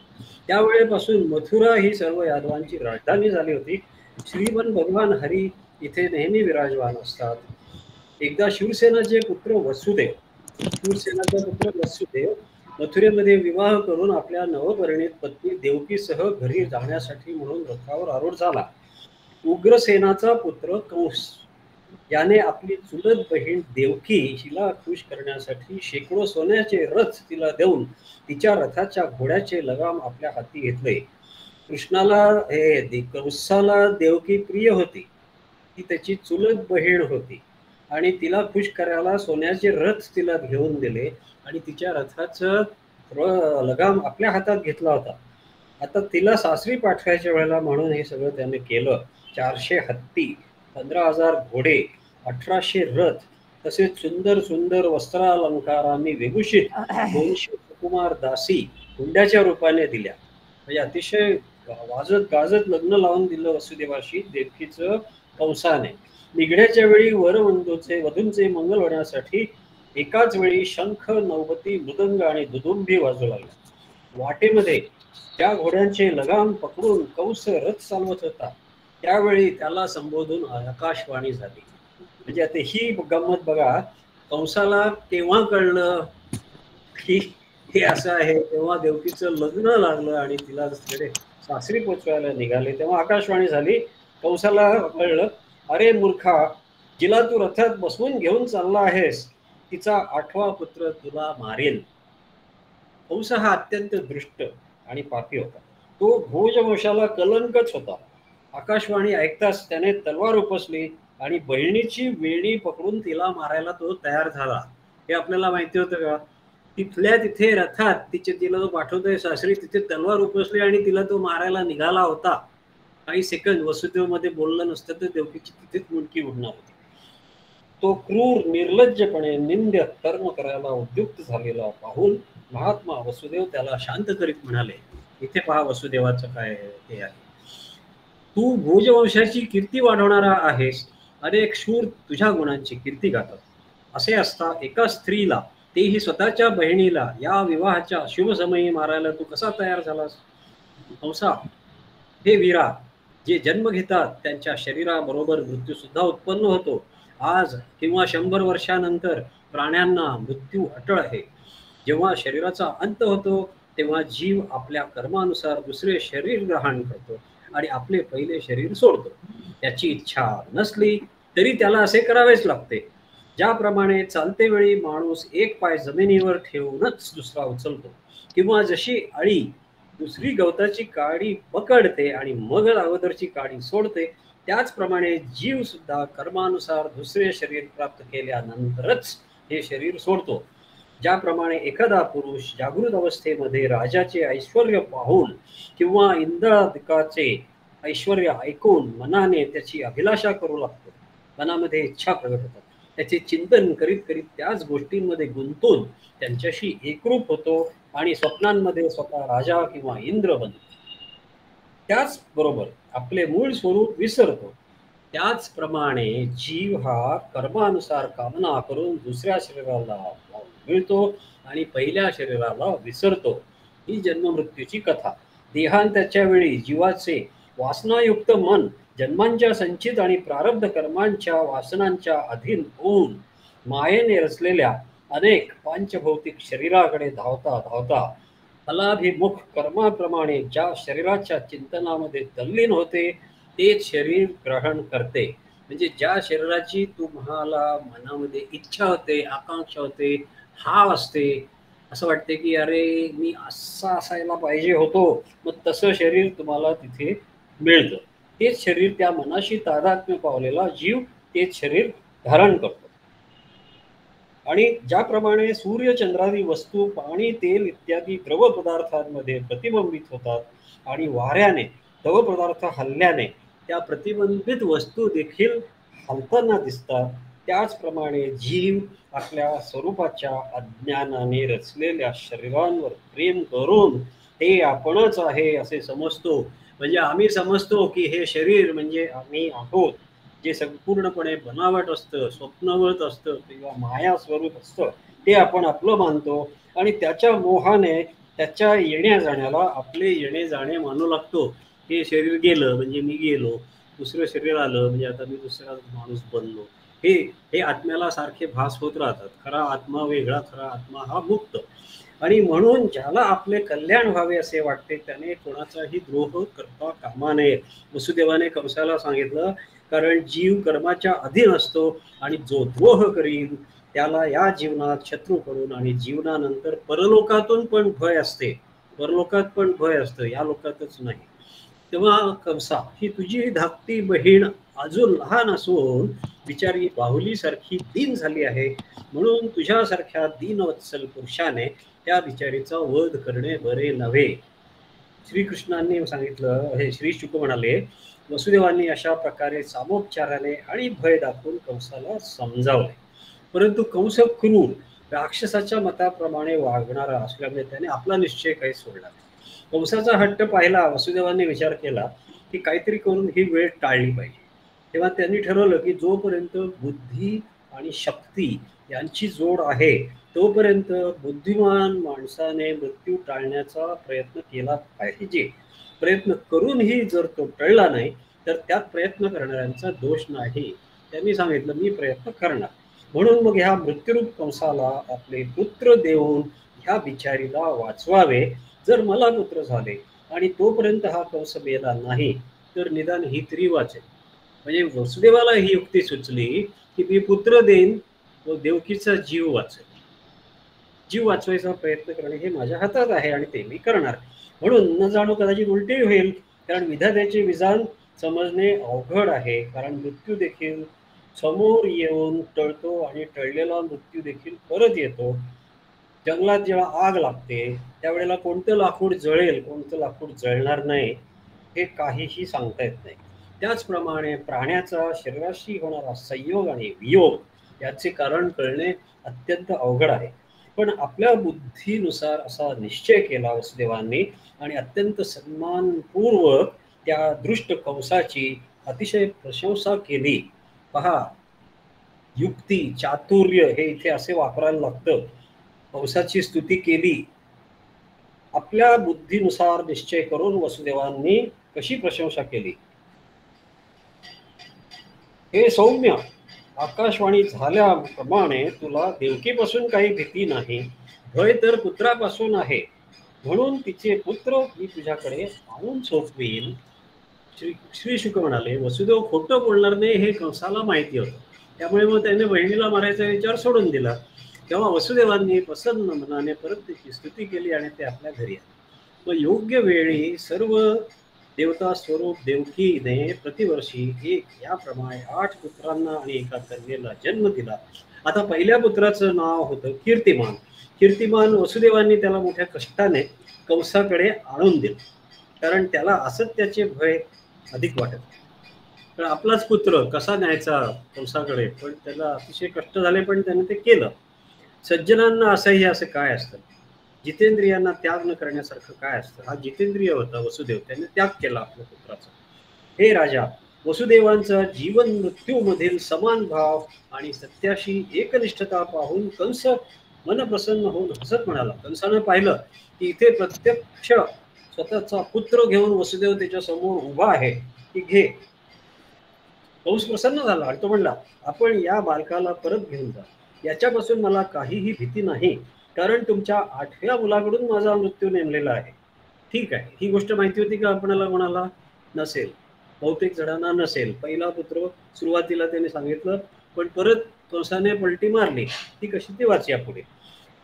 [SPEAKER 1] त्यावेळेपासून मथुरा ही सर्व यादवांची राजधानी झाली होती. श्रीमन भगवान हरी इथे नेहमी विराजमान असतात. एकदा शूरसेनाचे पुत्र वसुदेव मथुरेमध्ये विवाह करून आपल्या नवपरिणित पत्नी देवकीसह घरी जाण्यासाठी म्हणून रथावर आरूढ झाला. उग्रसेनाचा पुत्र कंस याने आपली चुलत बहीण देवकी हिला खुश करण्यासाठी शेकडो सोन्याचे रथ तिला देऊन तिच्या रथाच्या घोड्याचे लगाम आपल्या हाती घेतले. कृष्णाला कंसाला देवकी प्रिय होती. ती त्याची चुलत बहीण होती आणि तिला खुश करायला सोन्याचे रथ तिला घेऊन दिले आणि तिच्या रथाचं लगाम आपल्या हातात घेतला होता. आता तिला सासरी पाठवायच्या वेळेला म्हणून हे सगळं त्याने केलं. 400 हत्ती, 15,000 घोडे, 1800 रथ, तसेच सुंदर सुंदर वस्त्रालंकारांनी विभूषित 200 सुकुमार दासी हुंड्याच्या रूपाने दिल्या. म्हणजे अतिशय वाजत गाजत लग्न लावून दिलं वसुदेवाशी देवकीचं कंसाने. निघण्याच्या वेळी वधूंचे मंगल होण्यासाठी एकाच वेळी शंख, नौबती, मृदंग आणि दुदुंबी वाजू लागले. वाटेमध्ये त्या घोड्यांचे लगाम पकडून कंस रथ चालवत होता. त्यावेळी त्याला संबोधून आकाशवाणी झाली. म्हणजे आता ही गंमत बघा. कंसाला तेव्हा कळलं की हे असं आहे, तेव्हा देवकीचं लग्न लागलं आणि तिला सासरी पोचवायला निघाले तेव्हा आकाशवाणी झाली. कंसाला कळलं, अरे मूर्खा, जिला तू रथात बसवून घेऊन चालला आहेस तिचा 8वा पुत्र तुला मारेल. कंस हा अत्यंत दृष्ट आणि पापी होता. तो भोजवंशाला कलंकच होता. आकाशवाणी ऐकताच त्याने तलवार उपसली आणि बहिणीची वेणी पकडून तिला मारायला तो तयार झाला. हे आपल्याला माहिती होतं का? तिथल्या तिथे रथात तिला तो पाठवतोय सासरी, तिथे तलवार उपसली आणि तिला तो मारायला निघाला होता. काही सेकंद वसुदेव मध्ये बोललं नसतं तर देवकीची तिथेच मुंडकी उडणार होती. तो क्रूर निर्लज्जपणे निंद्य कर्म करायला उद्युक्त झालेला पाहून महात्मा वसुदेव त्याला शांत करीत म्हणाले, इथे पहा वसुदेवाचं काय हे आहे. तू भोजवंशाची कीर्ती वाढवणारा आहेस. अनेक शूर तुझ्या गुणांची कीर्ती गातात. असे असता एका स्त्रीला, तेही स्वतःच्या बहिणीला, या विवाहाच्या शुभ समयी मारायला तू कसा तयार झालास? कंसा, हे वीरा, जे जन्म घेतात त्यांच्या शरीराबरोबर मृत्यू सुद्धा उत्पन्न होतो. आज किंवा 100 वर्षानंतर प्राण्यांना मृत्यू अटळ आहे. जेव्हा शरीराचा अंत होतो तेव्हा जीव आपल्या कर्मानुसार दुसरे शरीर ग्रहण करतो आणि आपले पहिले शरीर सोडतो. त्याची इच्छा नसली तरी त्याला असे करावेच लागते. ज्याप्रमाणे चालते वेळी माणूस एक पाय जमिनीवर ठेवूनच दुसरा उचलतो, किंवा जशी अळी दुसरी गवताची काडी पकडते आणि मग अगोदरची काडी सोडते, त्याचप्रमाणे जीव सुद्धा कर्मानुसार दुसरे शरीर प्राप्त केल्यानंतरच हे शरीर सोडतो. ज्याप्रमाणे एखादा पुरुष जागृत अवस्थेमध्ये राजाचे ऐश्वर्य पाहून किंवा इंद्रादिकाचे ऐश्वर्य ऐकून मनाने त्याची अभिलाषा करू लागतो, मनामध्ये इच्छा प्रगट होतात, त्याचे चिंतन करीत करीत त्याच गोष्टींमध्ये गुंतून त्यांच्याशी एकरूप होतो आणि स्वप्नांमध्ये स्वतः राजा किंवा इंद्र बनतो. त्याचबरोबर आपले मूळ स्वरूप विसरतो. त्याचप्रमाणे जीव हा कर्मानुसार कामना करून दुसऱ्या शरीराला मिळतो आणि पहिल्या शरीराला विसरतो. ही जन्ममृत्यूची कथा. देहांताच्या वेळी जीवाचे वासनायुक्त मन जन्मांच्या संचित आणि प्रारब्ध कर्मांच्या वासनांच्या अधीन होऊन मायेने रचलेल्या अनेक पांचभौतिक शरीराकडे धावता धावता फलाभिमुख कर्माप्रमाणे ज्या शरीराच्या चिंतनामध्ये तल्लीन होते तेच शरीर ग्रहण करते. म्हणजे ज्या शरीराची तुम्हाला मनामध्ये इच्छा होते, आकांक्षा होते, हाव असते, असं वाटते की अरे मी असा असायला पाहिजे होतो, मग तसं शरीर तुम्हाला तिथे मिळतं. तेच शरीर, त्या मनाशी तादात्म्य पावलेला जीव तेच शरीर धारण करतो. आणि ज्याप्रमाणे सूर्य चंद्रादी वस्तू पाणी तेल इत्यादी द्रव पदार्थांमध्ये प्रतिबिंबित होतात आणि वाऱ्याने द्रव पदार्थ हल्ल्याने त्या प्रतिबिंबित वस्तू देखील हलताना दिसतात, त्याचप्रमाणे जीव आपल्या स्वरूपाच्या अज्ञानाने रचलेल्या शरीरांवर प्रेम करून हे आपणच आहे असे समजतो. म्हणजे आम्ही समजतो की हे शरीर म्हणजे आम्ही आहोत, जे संपूर्णपणे बनावट असतं, स्वप्नवत असतं किंवा माया स्वरूप असतं, ते आपण आपलं मानतो आणि त्याच्या मोहाने त्याच्या येण्या जाण्याला आपले येणे जाणे मानू लागतो. हे शरीर गेलं म्हणजे मी गेलो, दुसरं शरीर आलं म्हणजे आता मी दुसरा माणूस बनलो. हे हे आत्म्याला सारखे भास होत राहतात. खरा आत्मा वेगळा, खरा आत्मा हा मुक्त. आणि म्हणून ज्याला आपले कल्याण व्हावे असे वाटते त्याने कोणाचाही द्रोह करता कामा नये. वसुदेवाने कंसाला सांगितलं, कारण जीव कर्माच्या अधीन असतो आणि जो द्रोह करील त्याला या जीवनात शत्रू करून आणि जीवनानंतर परलोकातून पण भय असते. परलोकात पण भय असतं, या लोकातच नाही. तेव्हा कंसा, ही तुझी धाकटी बहीण अजून लहान असून बिचारी बाहुलीसारखी दीन झाली आहे, म्हणून तुझ्यासारख्या दीनवत्सल पुरुषाने त्या बिचारीचा वध करणे बरे नव्हे. श्रीकृष्णांनी सांगितलं, हे श्री शुक म्हणाले, वसुदेवांनी अशा प्रकारे सामोपचाराने आणि भय दाखवून कंसाला समजावले. परंतु कंस क्रूर राक्षसाच्या मताप्रमाणे वागणारा असल्यामुळे त्याने आपला निश्चय काही सोडला. कंसाचा हट्ट पाहिला वसुदेवांनी विचार केला की काहीतरी करून ही वेळ टाळली पाहिजे. तेव्हा त्यांनी ठरवलं की जोपर्यंत बुद्धी आणि शक्ती यांची जोड आहे तोपर्यंत बुद्धिमान माणसाने मृत्यू टाळण्याचा प्रयत्न केला पाहिजे. प्रयत्न करूनही जर तो टळला नाही तर त्यात प्रयत्न करणाऱ्यांचा दोष नाही. त्यांनी सांगितलं, मी प्रयत्न करणार. म्हणून मग ह्या मृत्यूरूप कंसाला आपले पुत्र देऊन ह्या बिचारीला वाचवावे. जर मला पुत्र झाले आणि तोपर्यंत हा कंस मेला नाही तर निदान ही तरी वाचेल. म्हणजे वसुदेवाला ही युक्ती सुचली की मी पुत्र देईन व देवकीचा जीव वाचेल. जीव वाचवायचा प्रयत्न करणे हे माझ्या हातात आहे आणि ते मी करणार. म्हणून न जाणू कदाचित उलटे होईल, कारण विधात्याचे विधान समजणे अवघड आहे. कारण मृत्यू देखील समोर येऊन टळतो आणि टळलेला मृत्यू देखील परत येतो. जंगलात जेव्हा आग लागते त्यावेळेला कोणतं लाकूड जळेल, कोणतं लाकूड जळणार नाही हे काहीही सांगता येत नाही. त्याचप्रमाणे प्राण्याचा शरीराशी होणारा संयोग आणि वियोग याचे कारण कळणे अत्यंत अवघड आहे. पण आपल्या बुद्धीनुसार असा निश्चय केला वसुदेवांनी आणि अत्यंत सन्मानपूर्वक त्या दृष्ट कंसाची अतिशय प्रशंसा केली. पहा, युक्ती चातुर्य हे इथे असे वापरायला लागतं. कंसाची स्तुती केली. आपल्या बुद्धीनुसार निश्चय करून वसुदेवांनी कशी प्रशंसा केली. हे सौम्य, आकाशवाणी झाल्याप्रमाणे तुला देवकीपासून काही भीती नाही, भय तर पुत्रापासून आहे. म्हणून तिचे पुत्र मी तुझ्याकडे आणून सोपवीन. श्री शुक म्हणाले, वसुदेव खोटं बोलणार नाही हे कंसाला माहिती होतं. त्यामुळे मग त्याने बहिणीला मारायचा विचार सोडून दिला. तेव्हा वसुदेवांनी प्रसन्न मनाने परत त्याची स्तुती केली आणि ते आपल्या घरी आले. मग योग्य वेळी सर्व देवता स्वरूप देवकीने प्रतिवर्षी एक याप्रमाणे 8 पुत्रांना आणि एका कन्येला जन्म दिला. आता पहिल्या पुत्राचं नाव होतं कीर्तिमान. कीर्तिमान वसुदेवांनी त्याला मोठ्या कष्टाने कंसाकडे आणून दिलं, कारण त्याला असत्याचे भय अधिक वाटत. तर आपलाच पुत्र कसा न्यायचा कंसाकडे, पण त्याला अतिशय कष्ट झाले पण त्याने ते केलं. सज्जनांना असह्य असं काय असतं, जितेंद्रियांना त्याग न करण्यासारखं काय असतं. हा जितेंद्रिय होता वसुदेव, त्याने त्याग केला आपल्या पुत्राचा. हे राजा, वसुदेवांचा जीवन मृत्यूमधील समान भाव आणि सत्याशी एकनिष्ठता पाहून कंस मन प्रसन्न होऊन हसत म्हणाला. कंसानं पाहिलं की इथे प्रत्यक्ष स्वतःचा पुत्र घेऊन वसुदेव त्याच्या समोर उभा आहे, की घे. कंस प्रसन्न झाला आणि तो म्हणला, आपण या बालकाला परत घेऊन जा. याच्यापासून मला काहीही भीती नाही, कारण तुमच्या 8व्या मुलाकडून माझा मृत्यू नेमलेला आहे. ठीक आहे, ही गोष्ट माहिती होती का आपणाला कोणाला? नसेल, बहुतेक जणांना नसेल. पहिला पुत्र सुरुवातीला त्याने सांगितलं, पण परत कंसाने पलटी मारली. ती कशी ती वाचूया पुढे.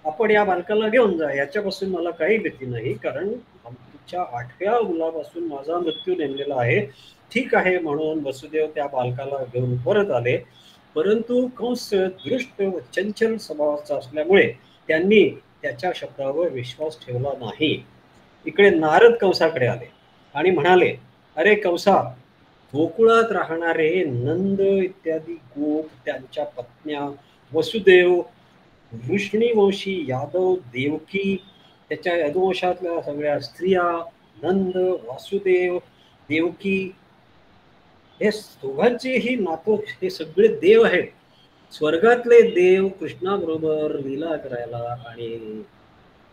[SPEAKER 1] आपण या बालकाला घेऊन जा, याच्यापासून मला काही भीती नाही, कारण तुमच्या 8व्या मुलापासून माझा मृत्यू नेमलेला आहे. ठीक आहे म्हणून वसुदेव त्या बालकाला घेऊन परत आले. परंतु कंस दृष्ट व चंचल स्वभावाचा असल्यामुळे त्यांनी त्याच्या शब्दावर विश्वास ठेवला नाही. इकडे नारद कंसाकडे आले आणि म्हणाले, अरे कंसा, गोकुळात राहणारे नंद इत्यादी गोप, त्यांच्या पत्न्या, वसुदेव, वृष्णीवंशी यादव, देवकी, त्याच्या यदुवंशातल्या सगळ्या स्त्रिया, नंद, वासुदेव, देवकी, हे दोघांचेही नातू, हे सगळे देव आहेत. स्वर्गातले देव कृष्णाबरोबर लीला करायला आणि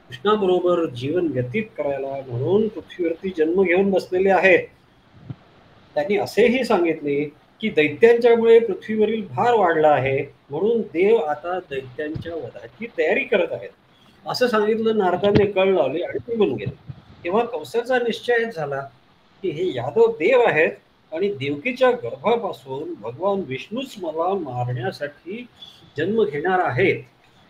[SPEAKER 1] कृष्णाबरोबर जीवन व्यतीत करायला म्हणून पृथ्वीवरती जन्म घेऊन बसलेले आहेत. त्यांनी असेही सांगितले की दैत्यांच्यामुळे पृथ्वीवरील भार वाढला आहे, म्हणून देव आता दैत्यांच्या वधाची तयारी करत आहेत. असं सांगितलं. नारदाने कळ लावली आणि निघून गेले. तेव्हा कंसाचा निश्चय झाला की हे यादव देव आहेत आणि देवकीच्या गर्भापासून भगवान विष्णूच मला मारण्यासाठी जन्म घेणार आहेत,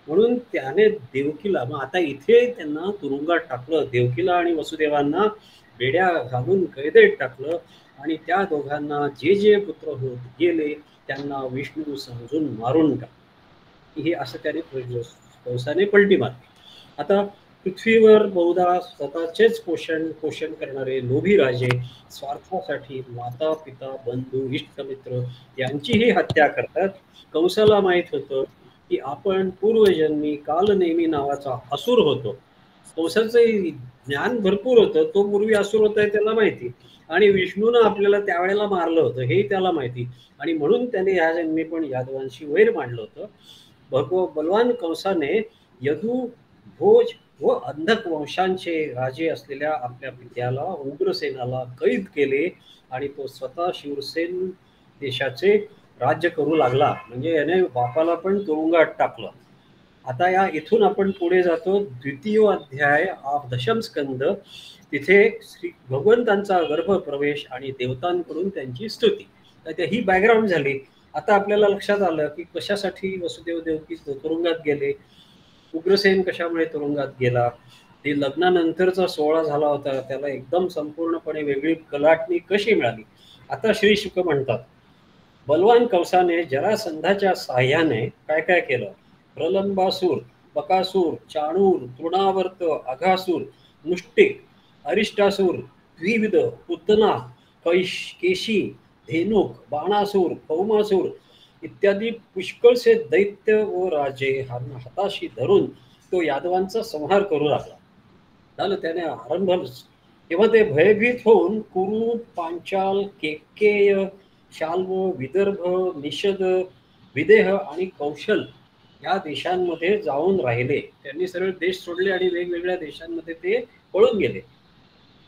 [SPEAKER 1] म्हणून त्याने देवकीला, मग आता इथे त्यांना तुरुंगात टाकलं. देवकीला आणि वसुदेवांना बेड्या घालून कैदेत टाकलं आणि त्या दोघांना जे जे पुत्र होत गेले त्यांना विष्णू समजून मारून टाकले. हे असं त्याने कंसाने पलटी मारली. आता पृथ्वीवर बहुधा स्वतःचेच पोषण करणारे लोभी राजे स्वार्थासाठी माता पिता बंधू इष्टमित्र यांचीही हत्या करतात. कंसाला माहित होतं की आपण पूर्वजन्मी कालनेमी नावाचा असुर होतो. कंसाचं ज्ञान भरपूर होतं, तो पूर्वी असुर होता त्याला माहिती, आणि विष्णूनं आपल्याला त्यावेळेला मारलं होतं हेही त्याला माहिती, आणि म्हणून त्याने या जन्मी पण यादवांशी वैर मांडलं होतं. बलवान कंसाने यदू, भोज व अंधक वंशांचे राजे असलेल्या आपल्या पित्याला उग्रसेनाला कैद केले आणि तो स्वतः शिवसेन देशाचे राज्य करू लागला. म्हणजे याने बापाला पण तुरुंगात टाकलं. आता या इथून आपण पुढे जातो. द्वितीय अध्याय दशम स्कंद. तिथे श्री भगवंतांचा गर्भप्रवेश आणि देवतांकडून त्यांची स्तुती. तर ही बॅकग्राऊंड झाली. आता आपल्याला लक्षात आलं की कशासाठी वसुदेव देवकी तुरुंगात गेले, उग्रसेन कशामुळे तुरुंगात गेला. ते लग्नानंतरचा सोहळा झाला होता, त्याला एकदम संपूर्णपणे वेगळी कलाटणी कशी मिळाली. आता श्री शुक म्हणतात, बलवान कंसाने जरासंधाच्या साह्याने काय काय केलं. प्रलंबासूर, बकासूर, चाणूर, तृणावर्त, अघासूर, मुष्टिक, अरिष्टासूर, द्विविध, पुतना, केशी, धेनुक, बाणासूर, कौमासूर इत्यादी पुष्कळसे दैत्य व राजे हाताशी धरून तो यादवांचा संहार करू लागला. झालं त्याने आरंभ. तेव्हा ते भयभीत होऊन कुरु, पांचाल, केकेय, शाल्व, विदर्भ, निषद, विदेह आणि कौशल या देशांमध्ये जाऊन राहिले. त्यांनी सरळ देश सोडले आणि वेगवेगळ्या देशांमध्ये ते पळून गेले.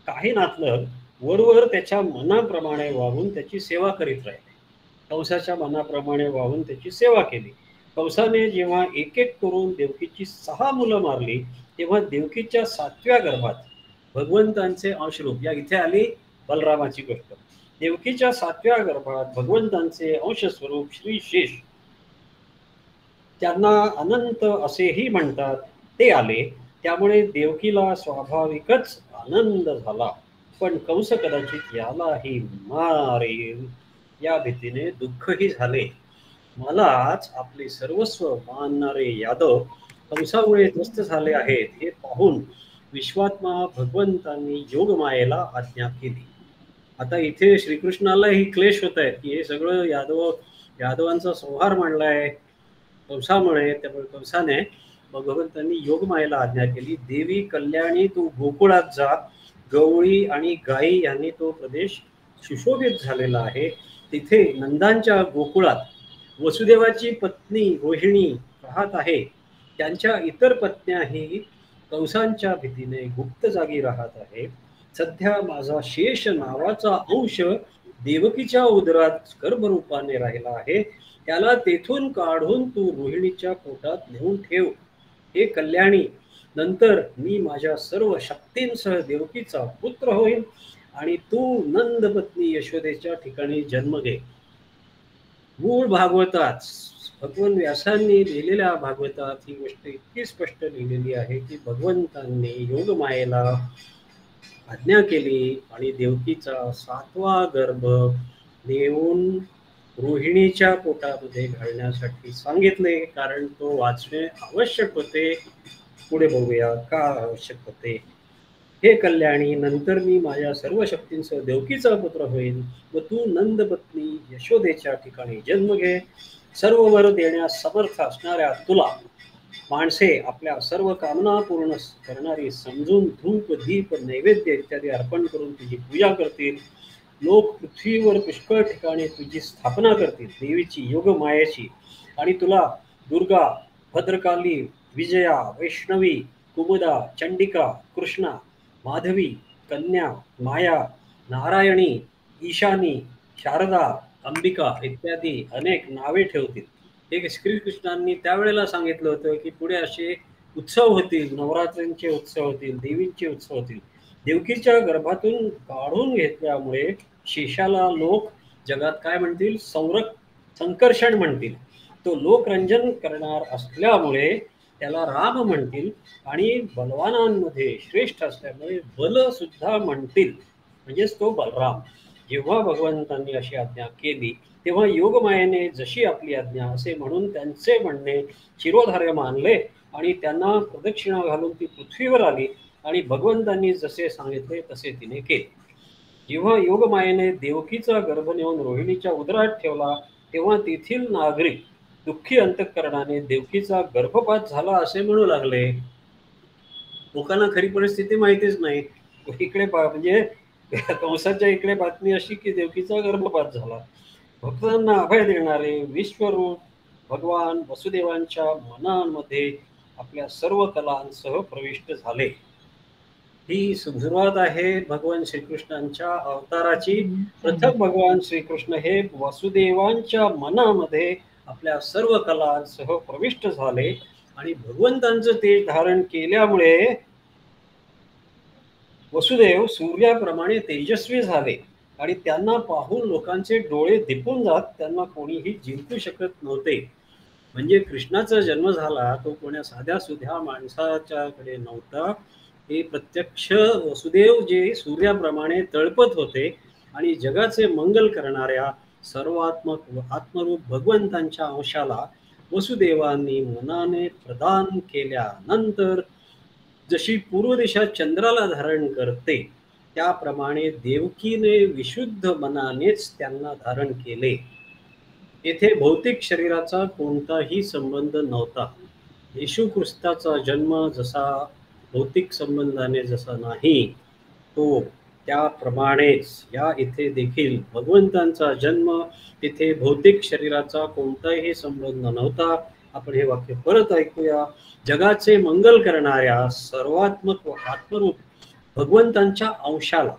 [SPEAKER 1] काही नातलग वरवर त्याच्या मनाप्रमाणे वाहून त्याची सेवा करीत राहिले. कंसाच्या मनाप्रमाणे वाहून त्याची सेवा केली. कंसाने जेव्हा एक एक करून देवकीची 6 मुलं मारली, तेव्हा देवकीच्या 7व्या गर्भात भगवंतांचे अंशरूप, या इथे आली बलरामाची गोष्ट. देवकीच्या 7व्या गर्भात भगवंतांचे अंशस्वरूप श्री शेष, त्यांना अनंत असेही म्हणतात, ते आले. त्यामुळे देवकीला स्वाभाविकच आनंद झाला. पण कंस कदाचित यालाही मारेल या भीतीने दुःखही झाले. मलाच आपले सर्वस्व मानणारे यादव कंसामुळे त्रस्त झाले आहेत हे पाहून विश्वात्मा भगवंतांनी योगमायेला आज्ञा केली. आता इथे श्रीकृष्णालाही क्लेश होत आहेत की हे सगळं यादवांचा संहार मांडलाय कंसामुळे. त्यामुळे कंसाने भगवंतांनी योगमायेला आज्ञा केली, देवी कल्याणी तू गोकुळात जा. गवळी आणि गायी यांनी तो प्रदेश सुशोभित झालेला आहे. तिथे नंदांच्या गोकुळात वसुदेवाची पत्नी रोहिणी राहत आहे. त्यांच्या इतर पत्न्याही कंसांच्या भीतीने गुप्त जागी राहत आहे. सध्या माझा शेष नावाचा अंश देवकीच्या उदरात गर्भरूपाने राहिला आहे. त्याला तेथून काढून तू रोहिणीच्या पोटात नेऊन ठेव. हे कल्याणी, नंतर मी माझ्या सर्व शक्तींसह देवकीचा पुत्र होईल आणि तू नंदपत्नी यशोदेच्या ठिकाणी जन्म घे. मूळ भागवतात भगवान व्यासांनी लिहिलेल्या भागवतात ही गोष्ट इतकी स्पष्ट लिहिलेली आहे की भगवंतांनी योगमायेला आज्ञा केली आणि देवकीचा 7वा गर्भ नेऊन रोहिणीच्या पोटामध्ये घालण्यासाठी सांगितले, कारण तो वाचणे आवश्यक होते. पुढे बघूया का आवश्यक होते. हे कल्याणी, नंतर मी माझ्या सर्व शक्तींसह देवकीचा पुत्र होईल व तू नंदपत्नी यशोदेच्या ठिकाणी जन्म घे. सर्व वर देण्यास समर्थ असणाऱ्या तुला माणसे आपल्या सर्व कामना पूर्ण करणारी समजून धूप दीप नैवेद्य इत्यादी अर्पण करून तुझी पूजा करतील. लोक पृथ्वीवर पुष्कळ ठिकाणी तुझी स्थापना करतील, देवीची योगमायेची, आणि तुला दुर्गा, भद्रकाली, विजया, वैष्णवी, कुमुदा, चंडिका, कृष्णा, माधवी, कन्या, माया, नारायणी, ईशानी, शारदा, अंबिका इत्यादी अनेक नावे ठेवतील. हे श्रीकृष्णांनी त्यावेळेला सांगितलं होतं की पुढे असे उत्सव होतील, नवरात्रींचे उत्सव होतील, देवींचे उत्सव होतील. देवकीच्या गर्भातून काढून घेतल्यामुळे शेषाला लोक जगात काय म्हणतील, संकर्षण म्हणतील. तो लोकरंजन करणार असल्यामुळे त्याला राम म्हणतील आणि बलवानांमध्ये श्रेष्ठ असल्यामुळे बल सुद्धा म्हणतील, म्हणजेच तो बलराम. जेव्हा भगवंतांनी अशी आज्ञा केली तेव्हा योगमायेने जशी आपली आज्ञा असे म्हणून त्यांचे म्हणणे शिरोधार्य मानले आणि त्यांना प्रदक्षिणा घालून ती पृथ्वीवर आली आणि भगवंतांनी जसे सांगितले तसे तिने केले. जेव्हा योगमायेने देवकीचा गर्भ नेऊन रोहिणीच्या उदरात ठेवला तेव्हा तेथील नागरिक दुःखी अंतःकरणाने देवकीचा गर्भपात झाला असे म्हणू लागले. लोकांना खरी परिस्थिती माहितीच नाही. इकडे म्हणजे कंसाच्या इकडे बातमी अशी की देवकीचा गर्भपात झाला. भक्तांना अभय देणारे विश्वरूप भगवान वसुदेवांच्या मनांमध्ये आपल्या सर्व कलांसह प्रविष्ट झाले. ही सुरुवात आहे भगवान श्रीकृष्णांच्या अवताराची. प्रथम भगवान श्रीकृष्ण हे वसुदेवांच्या मनामध्ये आपल्या सर्व कलांसह प्रविष्ट झाले आणि भगवंतांचं तेज धारण केल्यामुळे वसुदेव सूर्याप्रमाणे तेजस्वी झाले आणि त्यांना पाहून लोकांचे डोळे दिपून जात त्यांना कोणीही जिंकू शकत नव्हते. म्हणजे कृष्णाचा जन्म झाला तो कोण्या साध्या सुध्या माणसाच्याकडे नव्हता. हे प्रत्यक्ष वसुदेव जे सूर्याप्रमाणे तळपत होते आणि जगाचे मंगल करणाऱ्या सर्वात्मक आत्मरूप भगवंतांच्या अंशाला वसुदेवांनी मनाने प्रदान केल्यानंतर जशी पूर्व दिशा चंद्राला धारण करते त्याप्रमाणे देवकीने विशुद्ध मनानेच त्यांना धारण केले. येथे भौतिक शरीराचा कोणताही संबंध नव्हता. येशू ख्रिस्ताचा जन्म जसा भौतिक संबंधाने जसा नाही तो त्याप्रमाणेच या इथे देखील भगवंतांचा जन्म तिथे भौतिक शरीराचा कोणताही संबंध नव्हता. आपण हे वाक्य परत ऐकूया. जगाचे मंगल करणाऱ्या सर्वात्मक व आत्मरूप भगवंतांच्या अंशाला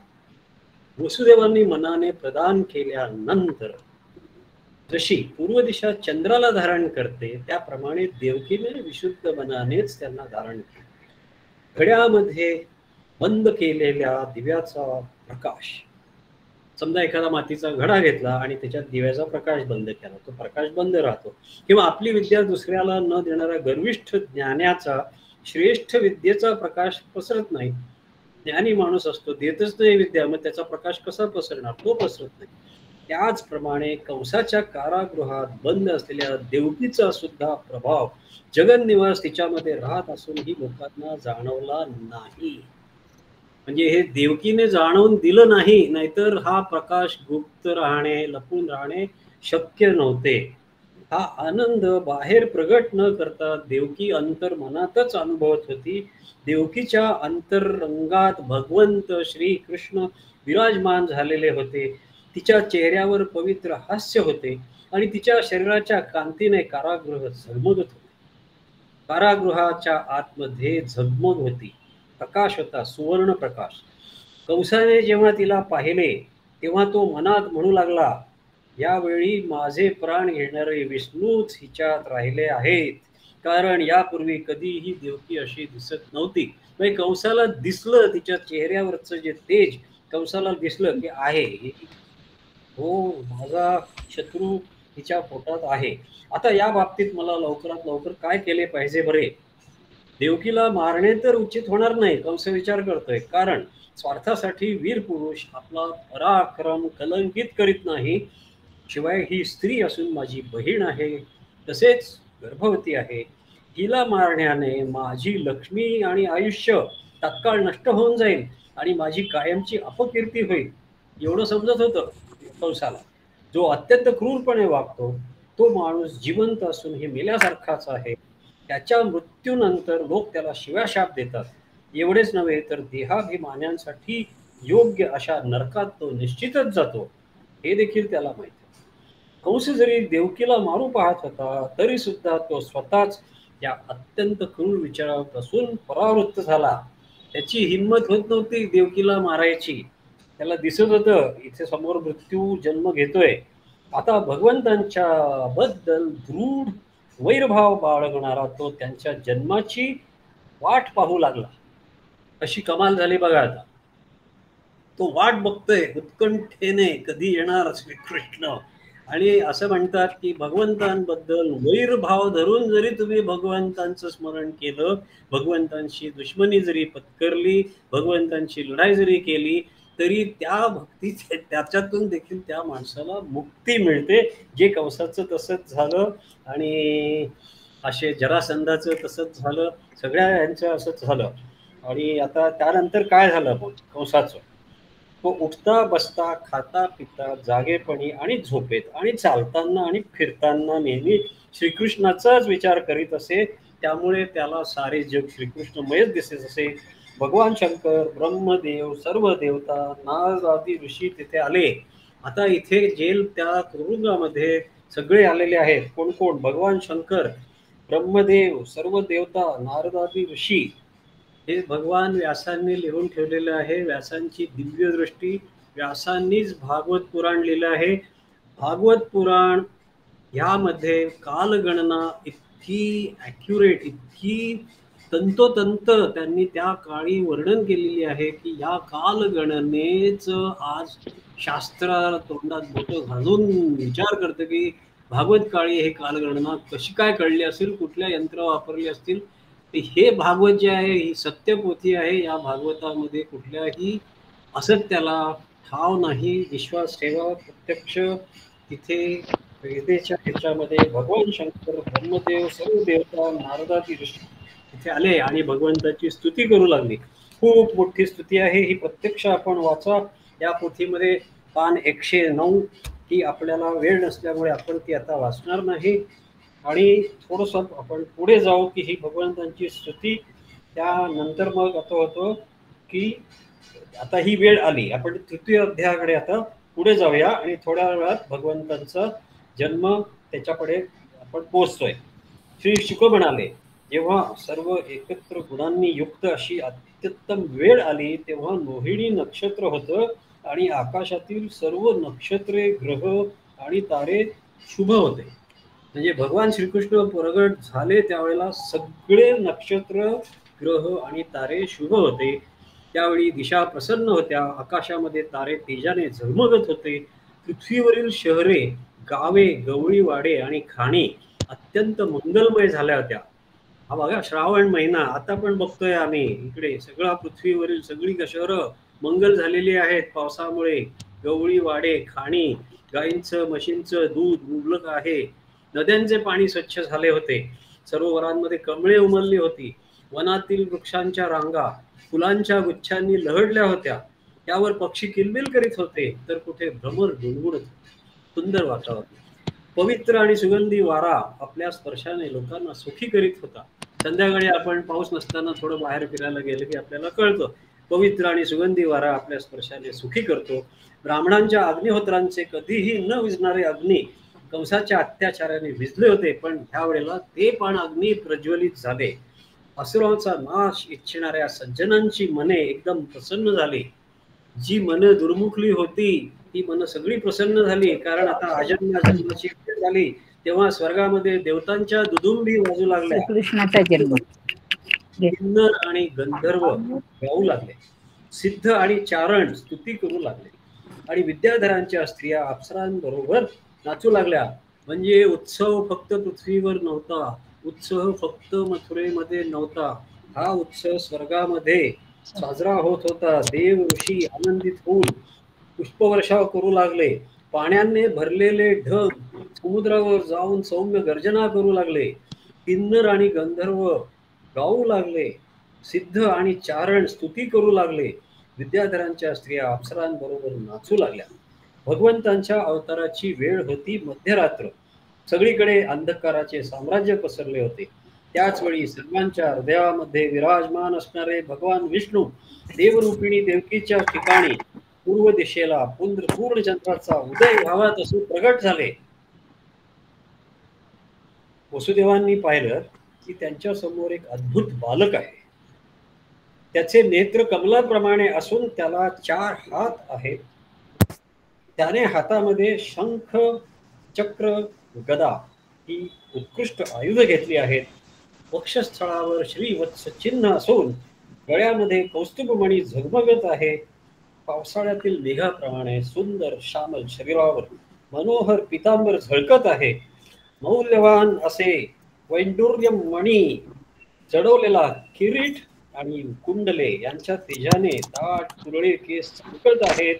[SPEAKER 1] वसुदेवांनी मनाने प्रदान केल्यानंतर जशी पूर्व दिशा चंद्राला धारण करते त्याप्रमाणे देवकीने विशुद्ध मनानेच त्यांना धारण केले. घड्यामध्ये बंद केलेल्या दिव्याचा प्रकाश, समजा एखादा मातीचा घडा घेतला आणि त्याच्यात दिव्याचा प्रकाश बंद केला, तो प्रकाश बंद राहतो. किंवा आपली विद्या दुसऱ्याला न देणारा गर्विष्ठ ज्ञानाचा श्रेष्ठ विद्येचा प्रकाश पसरत नाही. ज्ञानी माणूस असतो, देतच नाही विद्या, मग त्याचा प्रकाश कसा पसरणार, तो पसरत नाही. त्याचप्रमाणे कंसाच्या कारागृहात बंद असलेल्या देवकीचा सुद्धा प्रभाव जगन्निवास तिच्यामध्ये राहत असूनही लोकांना जाणवला नाही. म्हणजे हे देवकीने जाणवून दिलं नाही, नाहीतर हा प्रकाश गुप्त राहणे, लपून राहणे शक्य नव्हते. हा आनंद बाहेर प्रगट न करता देवकी अंतर्मनातच अनुभवत होती. देवकीच्या अंतरंगात भगवंत श्री कृष्ण विराजमान झालेले होते. तिच्या चेहऱ्यावर पवित्र हास्य होते आणि तिच्या शरीराच्या कांतीने कारागृह झगमगत होते. कारागृहाच्या आतमध्ये झगमग होती. प्रकाश होता, सुवर्ण प्रकाश. कंसाने जेव्हा तिला पाहिले तेव्हा तो मनात म्हणू लागला, यावेळी माझे प्राण घेणारे विष्णूच हिच्यात राहिले आहेत, कारण यापूर्वी कधीही देवकी अशी दिसत नव्हती. म्हणजे कंसाला दिसलं, तिच्या चेहऱ्यावरचं जे तेज कंसाला दिसलं की आहे, हो, माझा शत्रू हिच्या पोटात आहे. आता या बाबतीत मला लवकरात लवकर काय केले पाहिजे बरे? देवकीला मारणे तर उचित होणार नाही, कंस विचार करतोय, कारण स्वार्थासाठी वीर पुरुष आपला पराक्रम कलंकित करीत नाही. शिवाय ही स्त्री असून माझी बहीण आहे, तसेच गर्भवती आहे. हिला मारण्याने माझी लक्ष्मी आणि आयुष्य तात्काळ नष्ट होऊन जाईल आणि माझी कायमची अपकीर्ती होईल. एवढं समजत होतं कंसाला. जो अत्यंत क्रूरपणे वागतो तो माणूस जिवंत असून हे मेल्यासारखाच आहे. त्याच्या मृत्यूनंतर लोक त्याला शिव्याशाप देतात. एवढेच नव्हे तर देहाभिमान्यांसाठी योग्य अशा नरकात तो निश्चितच जातो, हे देखील त्याला माहिती. कंस जरी देवकीला मारू पाहत होता तरी सुद्धा तो स्वतःच या अत्यंत क्रूर विचारापासून परावृत्त झाला. त्याची हिंमत होत नव्हती देवकीला मारायची. त्याला दिसत होतं इथे समोर मृत्यू जन्म घेतोय. आता भगवंतांच्या बद्दल दृढ वैरभाव बाळगणारा तो त्यांच्या जन्माची वाट पाहू लागला. अशी कमाल झाली बघा. आता तो वाट बघतोय उत्कंठेने, कधी येणार श्रीकृष्ण. आणि असं म्हणतात की भगवंतांबद्दल वैरभाव धरून जरी तुम्ही भगवंतांचं स्मरण केलं, भगवंतांशी दुश्मनी जरी पत्करली, भगवंतांची लढाई जरी केली, तरी त्या भक्ती त्याच्यातून देखील त्या माणसाला मुक्ती मिळते. जे कंसाचं तसंच झालं आणि असे जरासंधाचं तसंच झालं, सगळ्या यांचं असंच झालं. आणि आता त्यानंतर काय झालं मग कंसाचं? तो उठता बसता, खाता पिता, जागेपणी आणि झोपेत आणि चालताना आणि फिरताना नेहमी श्रीकृष्णाचाच विचार करीत असे. त्यामुळे त्याला सारे जग श्रीकृष्णमयच दिसत असे. भगवान शंकर, ब्रह्मदेव, सर्व देवता, नारद आदी ऋषी तिथे आले. आता इथे जेल त्या तुरुंगामध्ये सगळे आलेले आहेत. कोण कोण? भगवान शंकर, ब्रह्मदेव, सर्व देवता, नारद आदी ऋषी. हे भगवान व्यासांनी लिहून ठेवलेलं आहे. व्यासांची दिव्य दृष्टी. व्यासांनीच भागवत पुराण लिहिलं आहे. भागवत पुराण ह्यामध्ये कालगणना इतकी ॲक्युरेट, इतकी तंतोतंत त्यांनी त्या काळी वर्णन केलेली आहे की या कालगणनेच आज शास्त्र तोंडात बोटं घालून विचार करतं की भागवत काळी हे कालगणना कशी काय कळली असेल, कुठल्या यंत्र वापरली असतील. हे भागवत जे आहे ही सत्यपोथी आहे. या भागवतामध्ये कुठल्याही असत्याला ठाव नाही. विश्वास ठेवा. प्रत्यक्ष तिथे वेदेच्या ह्याच्यामध्ये भगवान शंकर, ब्रह्मदेव, सर्व देवता, नारदादी ऋषी तिथे आले आणि भगवंताची स्तुती करू लागली. खूप मोठी स्तुती आहे ही. प्रत्यक्ष आपण वाचा या पोथीमध्ये. पान 109. ती आपल्याला वेळ नसल्यामुळे आपण ती आता वाचणार नाही. आणि थोडंसं आपण पुढे जाऊ की ही भगवंतांची स्तुती. त्यानंतर मग असं होतं की आता ही वेळ आली, आपण तृतीय अध्यायाकडे आता पुढे जाऊया आणि थोड्या वेळात भगवंतांचा जन्म त्याच्याकडे आपण पोहोचतोय. श्री शुक म्हणाले, जेव्हा सर्व एकत्र गुणांनी युक्त अशी अत्युत्तम वेळ आली तेव्हा मोहिनी नक्षत्र होतं आणि आकाशातील सर्व नक्षत्रे, ग्रह आणि तारे शुभ होते. म्हणजे भगवान श्रीकृष्ण प्रगट झाले त्यावेळेला सगळे नक्षत्र, ग्रह आणि तारे शुभ होते. त्यावेळी दिशा प्रसन्न होत्या. आकाशामध्ये तारे तेजाने झगमगत होते. पृथ्वीवरील शहरे, गावे, गवळीवाडे आणि खाणी अत्यंत मंगलमय झाल्या होत्या. हा बघा श्रावण महिना आता पण बघतोय आम्ही इकडे. सगळा पृथ्वीवरील सगळी शहरं मंगल झालेली आहेत पावसामुळे. गवळी वाडे, खाणी, गायींचं म्हशींचं दूध मुबलक आहे. नद्यांचे पाणी स्वच्छ झाले होते. सरोवरांमध्ये कमळे उमलली होती. वनातील वृक्षांच्या रांगा फुलांच्या गुच्छांनी लहडल्या होत्या. त्यावर पक्षी किलबिल करीत होते तर कुठे भ्रमर गुणगुणत. सुंदर वातावरण. पवित्र आणि सुगंधी वारा आपल्या स्पर्शाने लोकांना सुखी करीत होता. संध्याकाळी आपण पाऊस नसताना थोडं बाहेर फिरायला गेलं की आपल्याला कळतं पवित्र आणि सुगंधी वारा आपल्या स्पर्शाने सुखी करतो. ब्राह्मणांच्या अग्निहोत्रांचे कधीही न विझणारे अग्नी कंसाच्या अत्याचाराने विझले होते, पण ह्या वेळेला ते पण अग्नी प्रज्वलित झाले. असुरांचा नाश इच्छिणाऱ्या सज्जनांची मने एकदम प्रसन्न झाली. जी मन दुर्मुखली होती ती मन सगळी प्रसन्न झाली, कारण आता अजन्माची वेळ झाली. तेव्हा स्वर्गामध्ये देवतांच्या दुदुंबी वाजू लागल्या.
[SPEAKER 2] श्रीकृष्णाचा जन्म.
[SPEAKER 1] किन्नर आणि गंधर्व गाऊ लागले. सिद्ध आणि चारण स्तुती करू लागले आणि विद्याधरांच्या स्त्रिया अप्सरांबरोबर नाचू लागल्या. म्हणजे उत्सव फक्त पृथ्वीवर नव्हता, उत्सव फक्त मथुरेमध्ये नव्हता, हा उत्सव स्वर्गामध्ये साजरा होत होता. देव ऋषी आनंदित होऊन पुष्पवर्षाव करू लागले. पाण्याने भरलेले ढग समुद्रावर जाऊन सौम्य गर्जना करू लागले. किन्नर आणि गंधर्व गाऊ लागले. सिद्ध आणि चारण स्तुती करू लागले. विद्याधरांच्या स्त्रिया अप्सरांबरोबर नाचू लागल्या. भगवंतांच्या अवताराची वेळ होती मध्यरात्र. सगळीकडे अंधकाराचे साम्राज्य पसरले होते. त्याच वेळी सर्वांच्या हृदयामध्ये विराजमान असणारे भगवान विष्णू देवरूपिणी देवकीच्या ठिकाणी पूर्व दिशेला पूर्ण चंद्राचा उदय व्हावा तसे प्रगट झाले. वसुदेवांनी पाहिलं की त्यांच्या समोर एक अद्भुत बालक आहे. त्याचे नेत्र कमलाप्रमाणे असून त्याला 4 हात आहेत. त्याने हातामध्ये शंख, चक्र, गदा ही उत्कृष्ट आयुध घेतली आहेत. वक्षस्थळावर श्रीवत्स चिन्ह असून गळ्यामध्ये कौस्तुभमणी झगमगत आहे. पावसाळ्यातील मेघाप्रमाणे सुंदर श्यामल शरीरावर मनोहर पितांबर झळकत आहे. मौल्यवान असे वैडूर्यम मणी चढवलेला किरीट आणि कुंडले यांच्या तेजाने दाट कुरळे केस चमकत आहेत.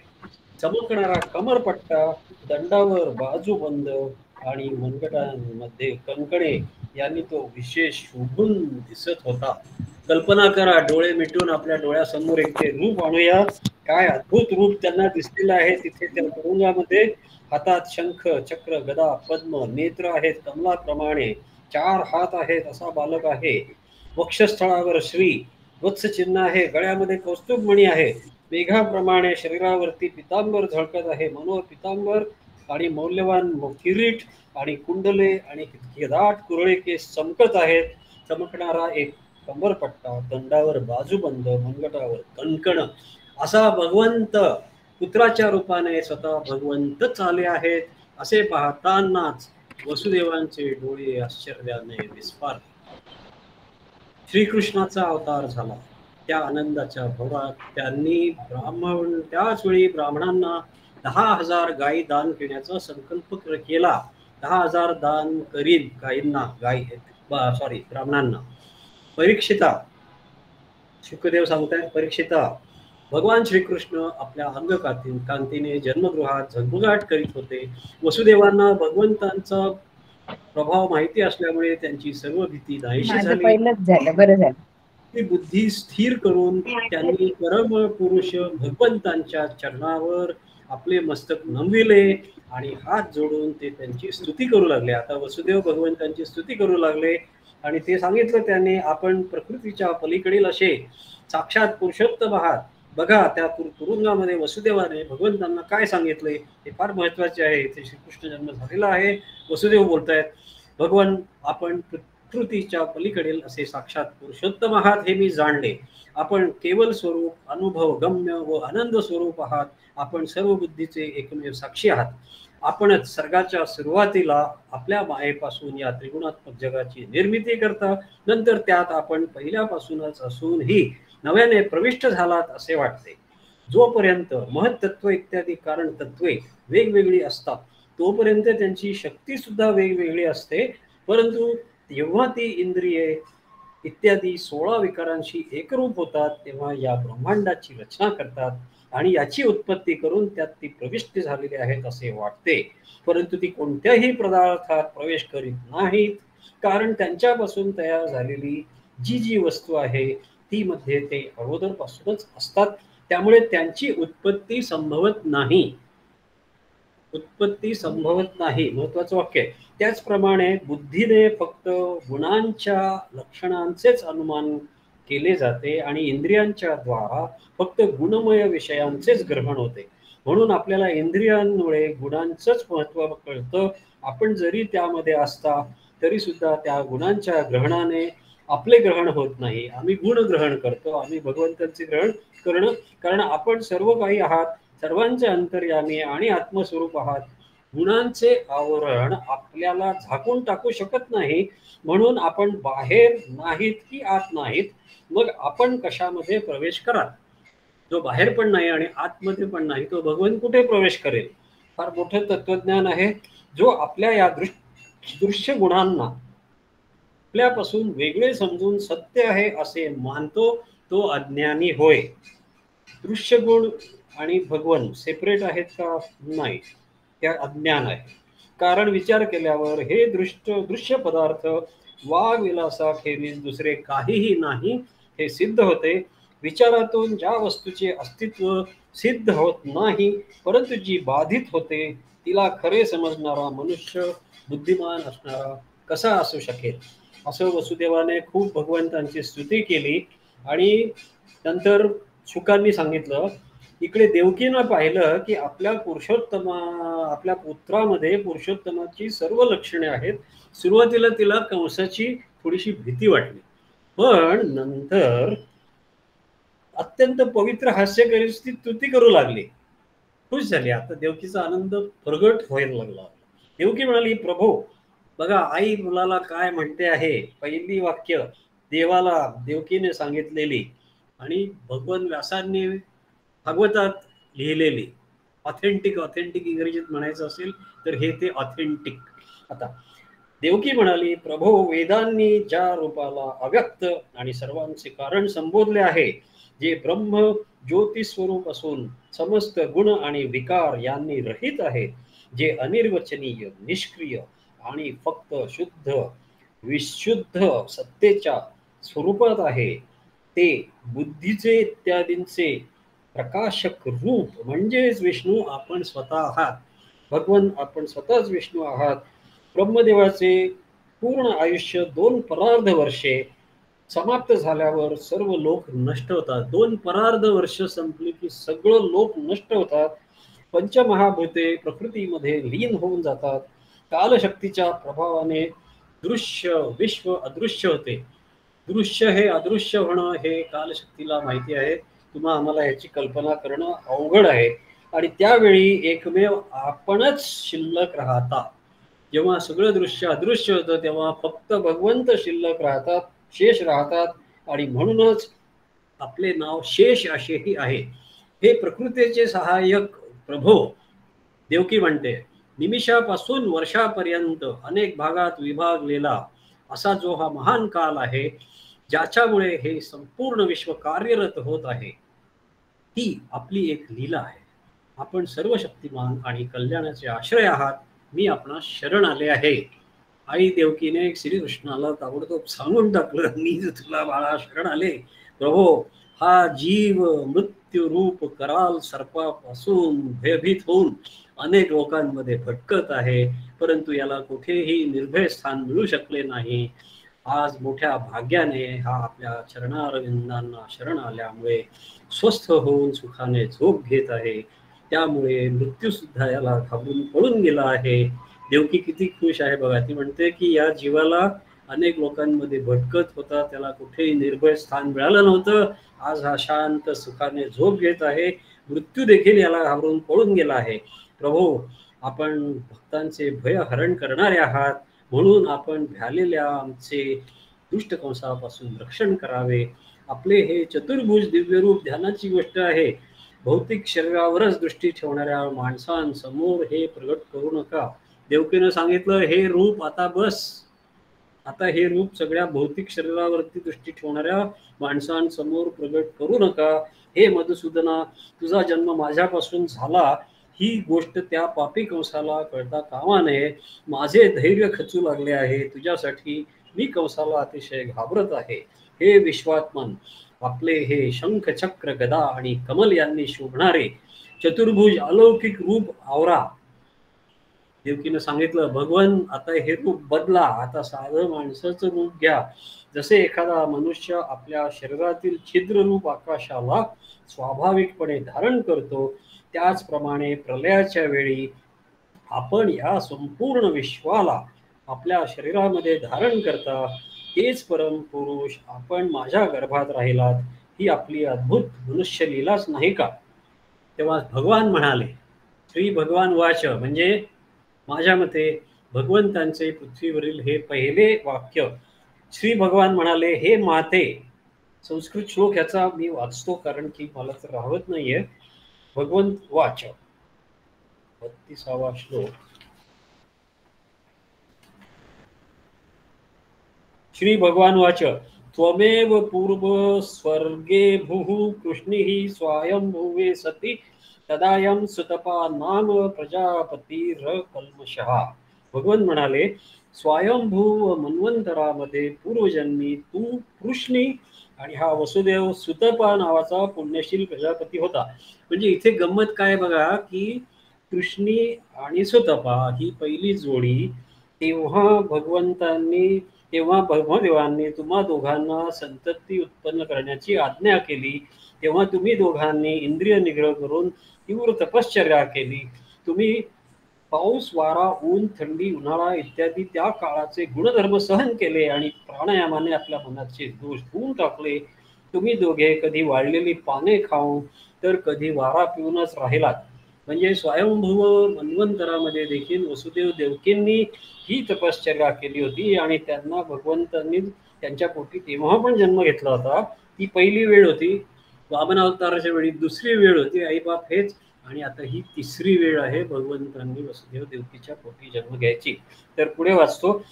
[SPEAKER 1] चमकणारा कमरपट्टा, दंडावर बाजूबंद आणि मनगटांमध्ये कणकणे यांनी तो विशेष शोभून दिसत होता. कल्पना करा, डोळे मिटून आपल्या डोळ्यासमोर एक ते रूप आणूया. काय अद्भुत रूप त्यांना दिसलेलं आहे. तिथे त्या तुरुंगामध्ये हातात शंख, चक्र, गदा, पद्म, नेत्र आहेत कमलाप्रमाणे, 4 हात आहेत असा बालक आहे. वक्षस्थळावर श्री वत्स चिन्ह आहे. गळ्यामध्ये कौस्तुभमणी आहे. मेघाप्रमाणे शरीरावरती पितांबर झळकत आहे. मनोहर पितांबर आणि मौल्यवान किरीट आणि कुंडले आणि दाट कुरळे केस चमकत आहेत. चमकणारा एक कंबरपट्टा, दंडावर बाजूबंद, मनगटावर कणकण असा भगवंत पुत्राच्या रूपाने स्वतः भगवंतच आले आहेत. असे पाहतानाच वसुदेवांचे डोळे आश्चर्याने विस्फारले. श्रीकृष्णाचा अवतार झाला. त्या आनंदाच्या भरात त्यांनी त्याच वेळी ब्राह्मणांना 10,000 गायी दान देण्याचा संकल्प केला. 10,000 दान करीन गायींना, ब्राह्मणांना. परीक्षिता, शुकदेव सांगतायत, परीक्षिता, भगवान श्रीकृष्ण आपल्या अंगकांतीने जन्मगृहात झगमगाट करीत होते. वसुदेवांना भगवंतांचा प्रभाव माहिती असल्यामुळे त्यांची सर्व भीती नाहीशी झाली. ती बुद्धी स्थिर करून त्यांनी परम पुरुष भगवंतांच्या चरणावर आपले मस्तक नमविले आणि हात जोडून ते त्यांची स्तुती करू लागले. आता वसुदेव भगवंतांची स्तुती करू लागले आणि ते सांगितलं त्यांनी, आपण प्रकृतीच्या पलीकडील असे साक्षात पुरुषोत्तम आहात. बघा, त्या तुरुंगामध्ये वसुदेवाने भगवंतांना काय सांगितले हे फार महत्वाचे आहे. इथे श्रीकृष्ण जन्म झालेला आहे. वसुदेव बोलतायत, भगवान आपण प्रकृतीच्या पलीकडील असे साक्षात पुरुषोत्तम आहात हे मी जाणले. आपण केवल स्वरूप, अनुभव गम्य व आनंद स्वरूप आहात. आपण सर्व बुद्धीचे एकमेव साक्षी आहात. आपणच सर्गाच्या सुरुवातीला आपल्या मायेपासून या त्रिगुणात्मक जगाची निर्मिती करता, नंतर त्यात आपण पहिल्यापासूनच असूनही नव्याने प्रविष्ट झालात असे वाटते. जोपर्यंत महत्त्व इत्यादी कारण तत्वे वेगवेगळी असतात तोपर्यंत त्यांची शक्ती सुद्धा वेगवेगळी असते. परंतु जेव्हा ती इंद्रिये इत्यादी 16 विकारांशी एकरूप होतात तेव्हा या ब्रह्मांडाची रचना करतात आणि याची उत्पत्ती करून त्यात ती प्रविष्ट झालेली आहेत असे वाटते. परंतु ती कोणत्याही पदार्थात प्रवेश करीत नाहीत, कारण त्यांच्यापासून तयार झालेली जी वस्तू आहे ती मध्ये ते अगोदरपासूनच असतात. त्यामुळे त्यांची उत्पत्ती संभवत नाही. महत्वाचं वाक्य आहे. त्याचप्रमाणे बुद्धीने फक्त गुणांच्या लक्षणांचेच अनुमान केले जाते आणि इंद्रियांच्या द्वारा फक्त गुणमय विषयांचेच ग्रहण होते. म्हणून आपल्याला इंद्रियांमुळे गुणांचंच महत्त्व कळतं. आपण जरी त्यामध्ये असता तरी सुद्धा त्या गुणांच्या ग्रहणाने आपले ग्रहण होत नाही. आम्ही गुण ग्रहण करतो, आम्ही भगवंतांचे ग्रहण करणं, कारण आपण सर्व काही आहात, सर्वांचे अंतर्यामी आणि आत्मस्वरूप आहात. गुणांचे आवरण आपल्याला झाकून टाकू शकत नाही. म्हणून आपण बाहेर नाहीत की आत नाहीत, मग आपण कशामध्ये प्रवेश करा? जो बाहेर पण नाही आणि आतमध्ये पण नाही तो भगवान कुठे प्रवेश करेल? फार मोठं तत्वज्ञान आहे. जो आपल्या या दृश्य गुणांना आपल्यापासून वेगळे समजून सत्य आहे असे मानतो तो अज्ञानी होय. दृश्य गुण आणि भगवन सेपरेट आहेत का? नाही, त्या अज्ञान आहे. कारण विचार केल्यावर हे दृश्य पदार्थ वाघ विलासाखेरीज दुसरे काहीही नाही हे सिद्ध होते. विचारातून ज्या वस्तूचे अस्तित्व सिद्ध होत नाही परंतु जी बाधित होते तिला खरे समजणारा मनुष्य बुद्धिमान असणारा कसा असू शकेल? असं वसुदेवाने खूप भगवंतांची स्तुती केली. आणि नंतर शुकांनी सांगितलं, इकडे देवकीनं पाहिलं की आपल्या पुत्रामध्ये पुरुषोत्तमाची सर्व लक्षणे आहेत. सुरुवातीला तिला कंसाची थोडीशी भीती वाटली, पण नंतर अत्यंत पवित्र हास्य करी स्तुती करू लागली, खुश झाली. आता देवकीचा आनंद प्रगट व्हायला लागला. देवकी म्हणाली, प्रभो बघा आई मुलाला काय म्हणते आहे. पहिली वाक्य देवाला देवकीने सांगितलेली आणि भगवान व्यासांनी भागवतात लिहिलेली. ऑथेंटिक इंग्रजीत म्हणायचं असेल तर हे ते ऑथेंटिक. आता देवकी म्हणाली, प्रभो वेदांनी ज्या रूपाला अव्यक्त आणि सर्वांचे कारण संबोधले आहे, जे ब्रह्म ज्योती स्वरूप असून समस्त गुण आणि विकार यांनी रहित आहे, जे अनिर्वचनीय निष्क्रिय आणि फक्त शुद्ध विशुद्ध सत्तेच्या स्वरूपात आहे, ते बुद्धीचे इत्यादींचे प्रकाशक रूप म्हणजेच विष्णू आपण स्वतः आहात. भगवान आपण स्वतःच विष्णू आहात. ब्रह्मदेवाचे पूर्ण आयुष्य 2 परार्ध वर्षे समाप्त झाल्यावर सर्व लोक नष्ट होतात. 2 परार्ध वर्ष संपली की सगळं लोक नष्ट होतात. पंचमहाभूते प्रकृतीमध्ये लीन होऊन जातात. कालशक्तीच्या प्रभावाने दृश्य विश्व अदृश्य होते. दृश्य हे अदृश्य होणं हे कालशक्तीला माहिती आहे. तुम्हा आम्हाला याची कल्पना करणं अवघड आहे. आणि त्यावेळी एकमेव आपणच शिल्लक राहता. जेव्हा सगळं दृश्य अदृश्य होतं तेव्हा फक्त भगवंत शिल्लक राहतात, शेष राहतात. आणि म्हणूनच आपले नाव शेष असेही आहे. हे प्रकृतीचे सहाय्यक प्रभो, देवकी म्हणते, निमिषापासून वर्षापर्यंत अनेक भागात विभागलेला असा जो हा महान काल आहे, ज्याच्यामुळे हे संपूर्ण विश्व कार्यरत होत आहे, ती आपली एक लीला आहे. आपण सर्व शक्तिमान आणि कल्याणाचे आश्रय आहात. मी आपणास शरण आले आहे. आई देवकीने श्रीकृष्णाला ताबडतोब सांगून टाकलं, मी तुला बाळा शरण आले. प्रभो, हा जीव मृत्यू रूप कराल सर्पापासून भयभीत होऊन अनेक लोकांमध्ये भटकत आहे, परंतु याला कुठेही निर्भय स्थान मिळू शकले नाही. आज मोठ्या भाग्याने हा आपल्या चरणारविंदांना शरण आल्यामुळे स्वस्थ होऊन सुखाने झोप घेत आहे. त्यामुळे मृत्यू सुद्धा याला घाबरून पळून गेला आहे. देवकी किती खुश आहे बघा. ती म्हणते की या जीवाला अनेक लोकांमध्ये भटकत होता, त्याला कुठेही निर्भय स्थान मिळालं नव्हतं. आज हा शांत सुखाने झोप घेत आहे. मृत्यू देखील याला घाबरून पळून गेला आहे. प्रभो, आपण भक्तांचे भय हरण करणारे आहात, म्हणून आपण भ्यालेल्या आमचे दुष्ट कंसापासून रक्षण करावे. आपले हे चतुर्भुज दिव्य रूप ध्यानाची गोष्ट आहे. भौतिक शरीरावरच दृष्टी ठेवणाऱ्या माणसांसमोर हे प्रगट करू नका. देवकीनं सांगितलं, हे रूप आता बस. आता हे रूप सगळ्या भौतिक शरीरावरती दृष्टी ठेवणाऱ्या माणसांसमोर प्रगट करू नका. हे मधुसूदना, तुझा जन्म माझ्यापासून झाला ही गोष्ट त्या पापी कंसाला कळता कामा नये. माझे धैर्य खचू लागले आहे तुझ्यासाठी. मी कंसाला अतिशय घाबरत आहे. हे विश्वात्मन, आपले हे शंख चक्र गदा आणि कमल यांनी शोभणारे चतुर्भुज अलौकिक रूप आवरा. देवकीनं सांगितलं, भगवान आता हे रूप बदला, आता साधं माणसाचं रूप घ्या. जसे एखादा मनुष्य आपल्या शरीरातील छिद्ररूप आकाशाला स्वाभाविकपणे धारण करतो, त्याचप्रमाणे प्रलयाच्या वेळी आपण या संपूर्ण विश्वाला आपल्या शरीरामध्ये धारण करता. तेच परम पुरुष आपण माझ्या गर्भात राहिलात, ही आपली अद्भुत मनुष्य लीलाच नाही का? तेव्हा भगवान म्हणाले, श्री भगवान वाच, म्हणजे माझ्या मते भगवंतांचे पृथ्वीवरील हे पहिले वाक्य. श्री भगवान म्हणाले, हे माते. संस्कृत श्लोक ह्याचा मी वाचतो कारण की मला तर राहत नाहीये. भगवंत वाच, 32वा श्लोक. श्री भगवान वाच, त्वमेव पूर्व स्वर्गे भूः कृष्णिः स्वायंभुवे सती तदायं सुतपा नाम प्रजापतिरकल्मषः. भगवान म्हणाले, स्वयंभू मन्वंतरामध्ये पूर्वजन्मी तू कृष्णी आणि हा वसुदेव सुतपा नावाचा पुण्यशील प्रजापती होता. म्हणजे इथे गंमत काय बघा की कृष्णी आणि सुतपा ही पहिली जोडी, तेव्हा ब्रह्मदेवांनी तुम्हा दोघांना संतती उत्पन्न करण्याची आज्ञा केली. तेव्हा तुम्ही दोघांनी इंद्रिय निग्रह करून तीव्र तपश्चर्या केली. तुम्ही पाऊस, वारा, ऊन, थंडी, उन्हाळा इत्यादी त्या काळाचे गुणधर्म सहन केले आणि प्राणायामाने आपल्या मनाचे दोष धुवून टाकले. तुम्ही दोघे कधी वाळलेली पाने खाऊन तर कधी वारा पिऊनच राहिलात. म्हणजे स्वयंभुव मन्वंतरामध्ये देखील वसुदेव देवकींनी ही तपश्चर्या केली होती आणि त्यांना भगवंतांनी त्यांच्या पोटी तेव्हा पण जन्म घेतला होता. ती पहिली वेळ होती. वामन अवताराच्या वेळी दुसरी वेळ होती, आईबाप हेच, आणि आता ही तिसरी वेळ आहे भगवंतांनी वसुदेव देवकीच्या पोटी जन्म घ्यायची. तर पुढे वाचतो,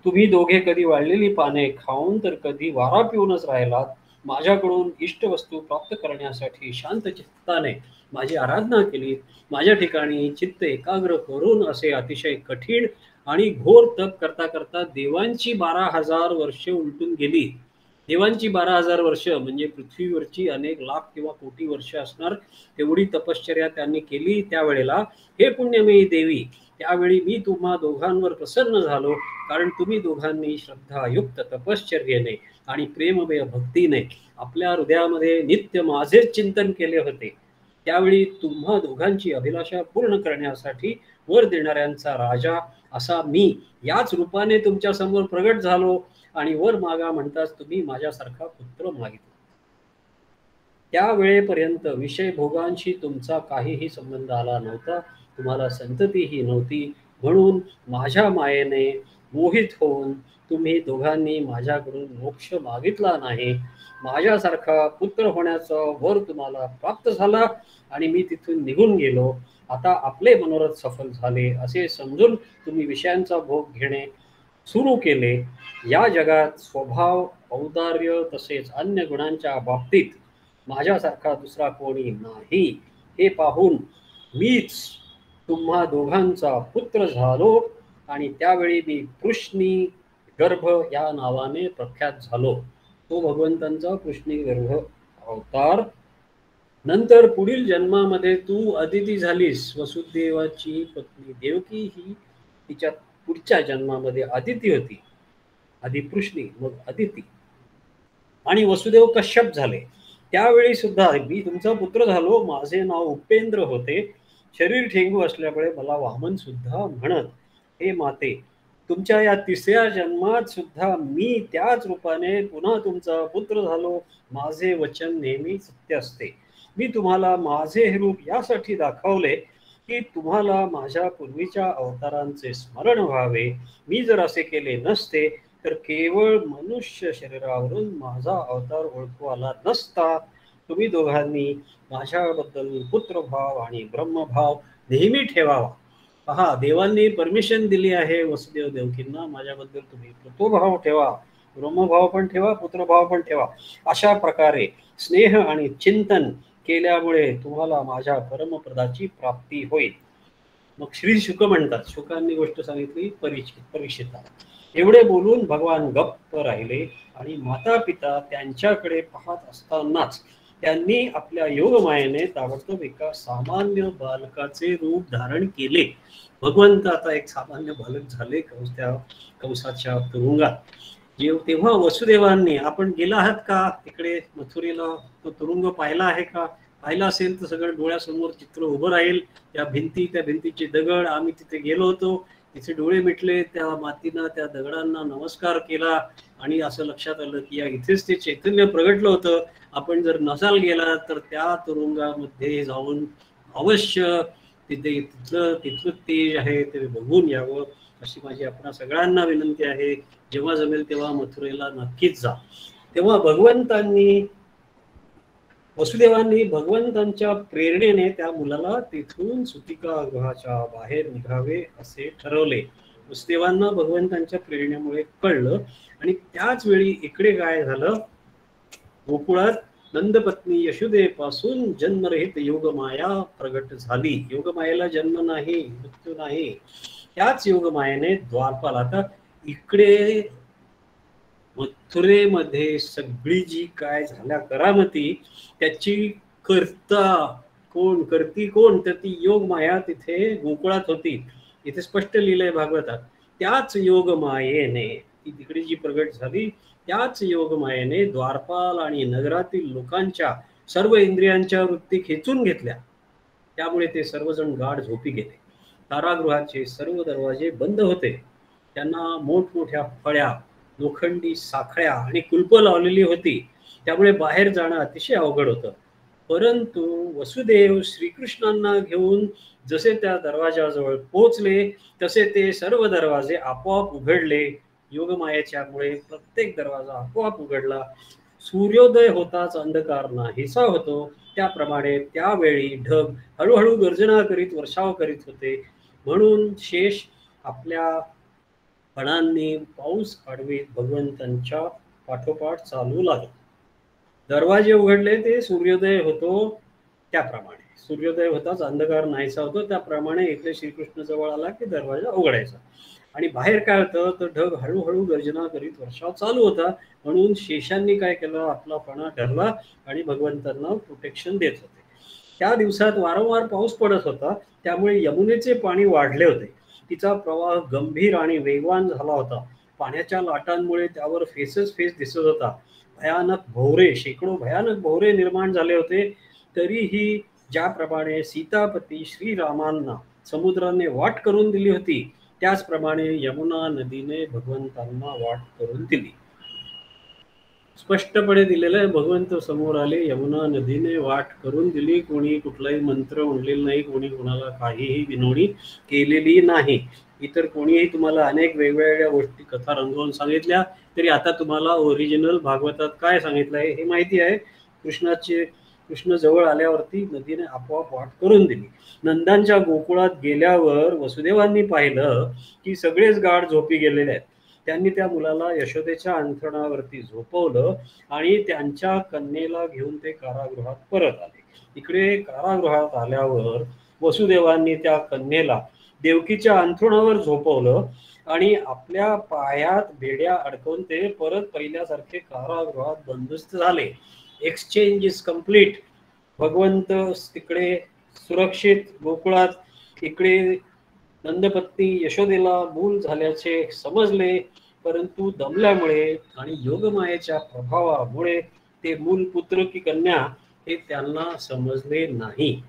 [SPEAKER 1] तुम्ही दोघे कधी वाळलेली पाने खाऊन तर कधी वारा पिऊनच राहिलात. माझ्याकडून इष्ट वस्तू प्राप्त करण्यासाठी शांत चित्ताने माझी आराधना केली. माझ्या ठिकाणी चित्त एकाग्र करून असे अतिशय कठीण आणि घोर तप करता करता देवांची 12,000 वर्षे उलटून गेली. देवांची 12,000 वर्ष म्हणजे पृथ्वीवरची अनेक लाख किंवा कोटी वर्ष असणार, एवढी तपश्चर्या त्यांनी केली. त्यावेळेला, हे पुण्यमयी देवी, त्यावेळी मी तुम्हा दोघांवर प्रसन्न झालो, कारण तुम्ही दोघांनी श्रद्धायुक्त तपश्चर्येने आणि प्रेममय भक्तीने आपल्या हृदयामध्ये नित्य माझेच चिंतन केले होते. त्यावेळी तुम्हा दोघांची अभिलाषा पूर्ण करण्यासाठी वर देणाऱ्यांचा राजा असा मी याच रूपाने तुमच्या समोर प्रगट झालो आणि वर मागा म्हणताच तुम्ही माझ्यासारखा पुत्र मागितला. त्या वेळेपर्यंत विषय भोगांशी तुमचा काहीही संबंध आला नव्हता, तुम्हाला संततीही नव्हती. म्हणून माझ्या मायेने मोहित होऊन तुम्ही दोघांनी माझ्याकडून मोक्ष मागितला नाही. माझ्यासारखा पुत्र होण्याचा वर तुम्हाला प्राप्त झाला आणि मी तिथून निघून गेलो. आता आपले मनोरथ सफल झाले असे समजून तुम्ही विषयांचा भोग घेणे सुरू केले. या जगात स्वभाव, औदार्य तसेच अन्य गुणांच्या बाबतीत माझ्यासारखा दुसरा कोणी नाही, हे पाहून मीच तुम्हा दोघांचा पुत्र झालो आणि त्यावेळी मी कृष्णी गर्भ या नावाने प्रख्यात झालो. तो भगवंतांचा कृष्णी गर्भ अवतार. नंतर पुढील जन्मामध्ये तू अदिती झालीस. वसुदेवाची पत्नी देवकी ही तिच्या पुढच्या जन्मामध्ये अदिती होती. आधी कृष्णी, मग अदिती, आणि वसुदेव कश्यप झाले. त्यावेळी सुद्धा मी तुमचा पुत्र झालो. माझे नाव उपेंद्र होते. शरीर ठेंगू असल्यामुळे मला वामन सुद्धा म्हणत. हे माते, तुमच्या या तिसऱ्या जन्मात सुद्धा मी त्याच रूपाने पुन्हा तुमचा पुत्र झालो. माझे वचन नेहमी सत्य असते. मी तुम्हाला माझे हे रूप यासाठी दाखवले की तुम्हाला माझ्या पूर्वीच्या अवतारांचे स्मरण व्हावे. मी जर असे केले नसते तर केवळ मनुष्य शरीरावरून माझा अवतार ओळखू आला नसता. तुम्ही दोघांनी माझ्याबद्दल पुत्रभाव आणि ब्रह्मभाव नेहमी ठेवावा. पहा, देवांनी परमिशन दिली आहे वसुदेव देवकींना, माझ्याबद्दल तुम्ही पुत्रभाव ठेवा, ब्रह्मभाव पण ठेवा, पुत्रभाव पण ठेवा. अशा प्रकारे स्नेह आणि चिंतन केल्यामुळे तुम्हाला माझ्या परमपदाची प्राप्ती होईल. मग श्री शुक म्हणतात, शुकांनी गोष्ट सांगितली परीक्षिता. एवढे बोलून भगवान गप्प राहिले आणि माता पिता त्यांच्याकडे पाहत असतानाच त्यांनी आपल्या योगमायेने ताबडतोब एका सामान्य बालकाचे रूप धारण केले. भगवंत आता एक सामान्य बालक झाले त्या कंसाच्या तुरुंगात. तेव्हा वसुदेवांनी, आपण गेला आहात का तिकडे मथुरेला, तो तुरुंग पाहिला आहे का? पाहिला असेल तर सगळं डोळ्यासमोर चित्र उभं राहील. त्या भिंतीचे दगड, आम्ही तिथे गेलो होतो, तिचे डोळे मिटले, त्या मातीनं त्या दगडांना नमस्कार केला आणि असं लक्षात आलं की या इथेच ते चैतन्य प्रगटलं होतं. आपण जर नसाल गेला तर त्या तुरुंगामध्ये जाऊन अवश्य तिथे तिथलं तिथलं तेज आहे ते बघून यावं, अशी माझी आपणा सगळ्यांना विनंती आहे. जेव्हा जमेल तेव्हा मथुरेला नक्कीच जा. तेव्हा वसुदेवांनी भगवंतांच्या प्रेरणेने त्या मुलाला तिथून सुतिकागृहाच्या बाहेर निघावे असे ठरवले. वसुदेवांना भगवंतांच्या प्रेरणेमुळे कळलं. आणि त्याच वेळी इकडे काय झालं, गोकुळात नंदपत्नी यशोदेपासून जन्मरहित योगमाया प्रगट झाली. योगमायेला जन्म नाही, मृत्यू नाही. त्याच योगमायेने द्वारपाल, आता इकडे मथुरेमध्ये सगळी जी काय झाल्या करामती त्याची करती कोण, तर ती योगमाया तिथे गोकुळात होती. इथे स्पष्ट लिहिलंय भागवतात. त्याच योगमायेने, ती तिकडे जी प्रगट झाली त्याच योगमायेने द्वारपाल आणि नगरातील लोकांच्या सर्व इंद्रियांच्या वृत्ती खेचून घेतल्या. त्यामुळे ते सर्वजण गाढ झोपी गेले. कारागृहाचे सर्व दरवाजे बंद होते. त्यांना मोठमोठ्या फळ्या, लोखंडी साखळ्या आणि कुलप लावलेली होती. त्यामुळे बाहेर जाणं अतिशय अवघड होतं. परंतु वसुदेव श्रीकृष्णांना घेऊन जसे त्या दरवाजाजवळ पोहोचले तसे ते सर्व दरवाजे आपोआप उघडले. योगमायेच्यामुळे प्रत्येक दरवाजा आपोआप उघडला. सूर्योदय होताच अंधकार नाहीसा होतो, त्याप्रमाणे त्यावेळी ढग हळूहळू गर्जना करीत वर्षाव करीत होते. म्हणून शेष आपल्या फणांनी पाऊस आडवीत भगवंतांच्या पाठोपाठ चालू लागला. दरवाजे उघडले ते सूर्योदय होतो त्याप्रमाणे, सूर्योदय होताच अंधकार नाहीसा होतो त्याप्रमाणे इथे श्रीकृष्ण जवळ आला की दरवाजा उघडायचा. आणि बाहेर काय होतं तर ढग हळूहळू गर्जना करीत वर्षाव चालू होता. म्हणून शेषांनी काय केलं, आपला फणा धरला आणि भगवंतांना प्रोटेक्शन देत होते. त्या दिवसात वारंवार पाऊस पडत होता, त्यामुळे यमुनेचे पाणी वाढले होते. तिचा प्रवाह गंभीर आणि वेगवान झाला होता. पाण्याच्या लाटांमुळे त्यावर फेस दिसत होता. भयानक भोवरे, शेकडो भयानक भोवरे निर्माण झाले होते. तरीही ज्याप्रमाणे सीतापती श्रीरामांना समुद्राने वाट करून दिली होती, त्याचप्रमाणे यमुना नदीने भगवंतांना वाट करून दिली. स्पष्टपणे दिलेलं आहे, भगवंत समोर आले, यमुना नदीने वाट करून दिली. कोणी कुठलाही मंत्र म्हणलेला नाही, कोणी कोणाला काहीही विनोडी केलेली नाही. इतर कोणीही तुम्हाला अनेक वेगवेगळ्या गोष्टी कथा रंगवून सांगितल्या तरी आता तुम्हाला ओरिजिनल भागवतात काय सांगितलं आहे हे माहिती आहे. कृष्ण जवळ आल्यावरती नदीने आपोआप वाट करून दिली. नंदांच्या गोकुळात गेल्यावर वसुदेवांनी पाहिलं की सगळेच गाढ झोपी गेलेले आहेत. त्यांनी त्या मुलाला यशोदेच्या अंथरुणावरती झोपवलं आणि त्यांच्या कन्येला घेऊन ते कारागृहात परत आले. इकडे कारागृहात आल्यावर वसुदेवांनी त्या कन्येला देवकीच्या अंथरुणावर झोपवलं आणि आपल्या पायात बेड्या अडकवून ते परत पहिल्यासारखे कारागृहात बंदिस्त झाले. Exchange is complete. भगवंत तिकडे सुरक्षित गोकुळात, इकडे नंदपत्नी यशोदेला मूल झाल्याचे समजले, परंतु दमल्यामुळे आणि योगमायेच्या प्रभावामुळे ते मूल पुत्र की कन्या हे त्यांना समजले नाही.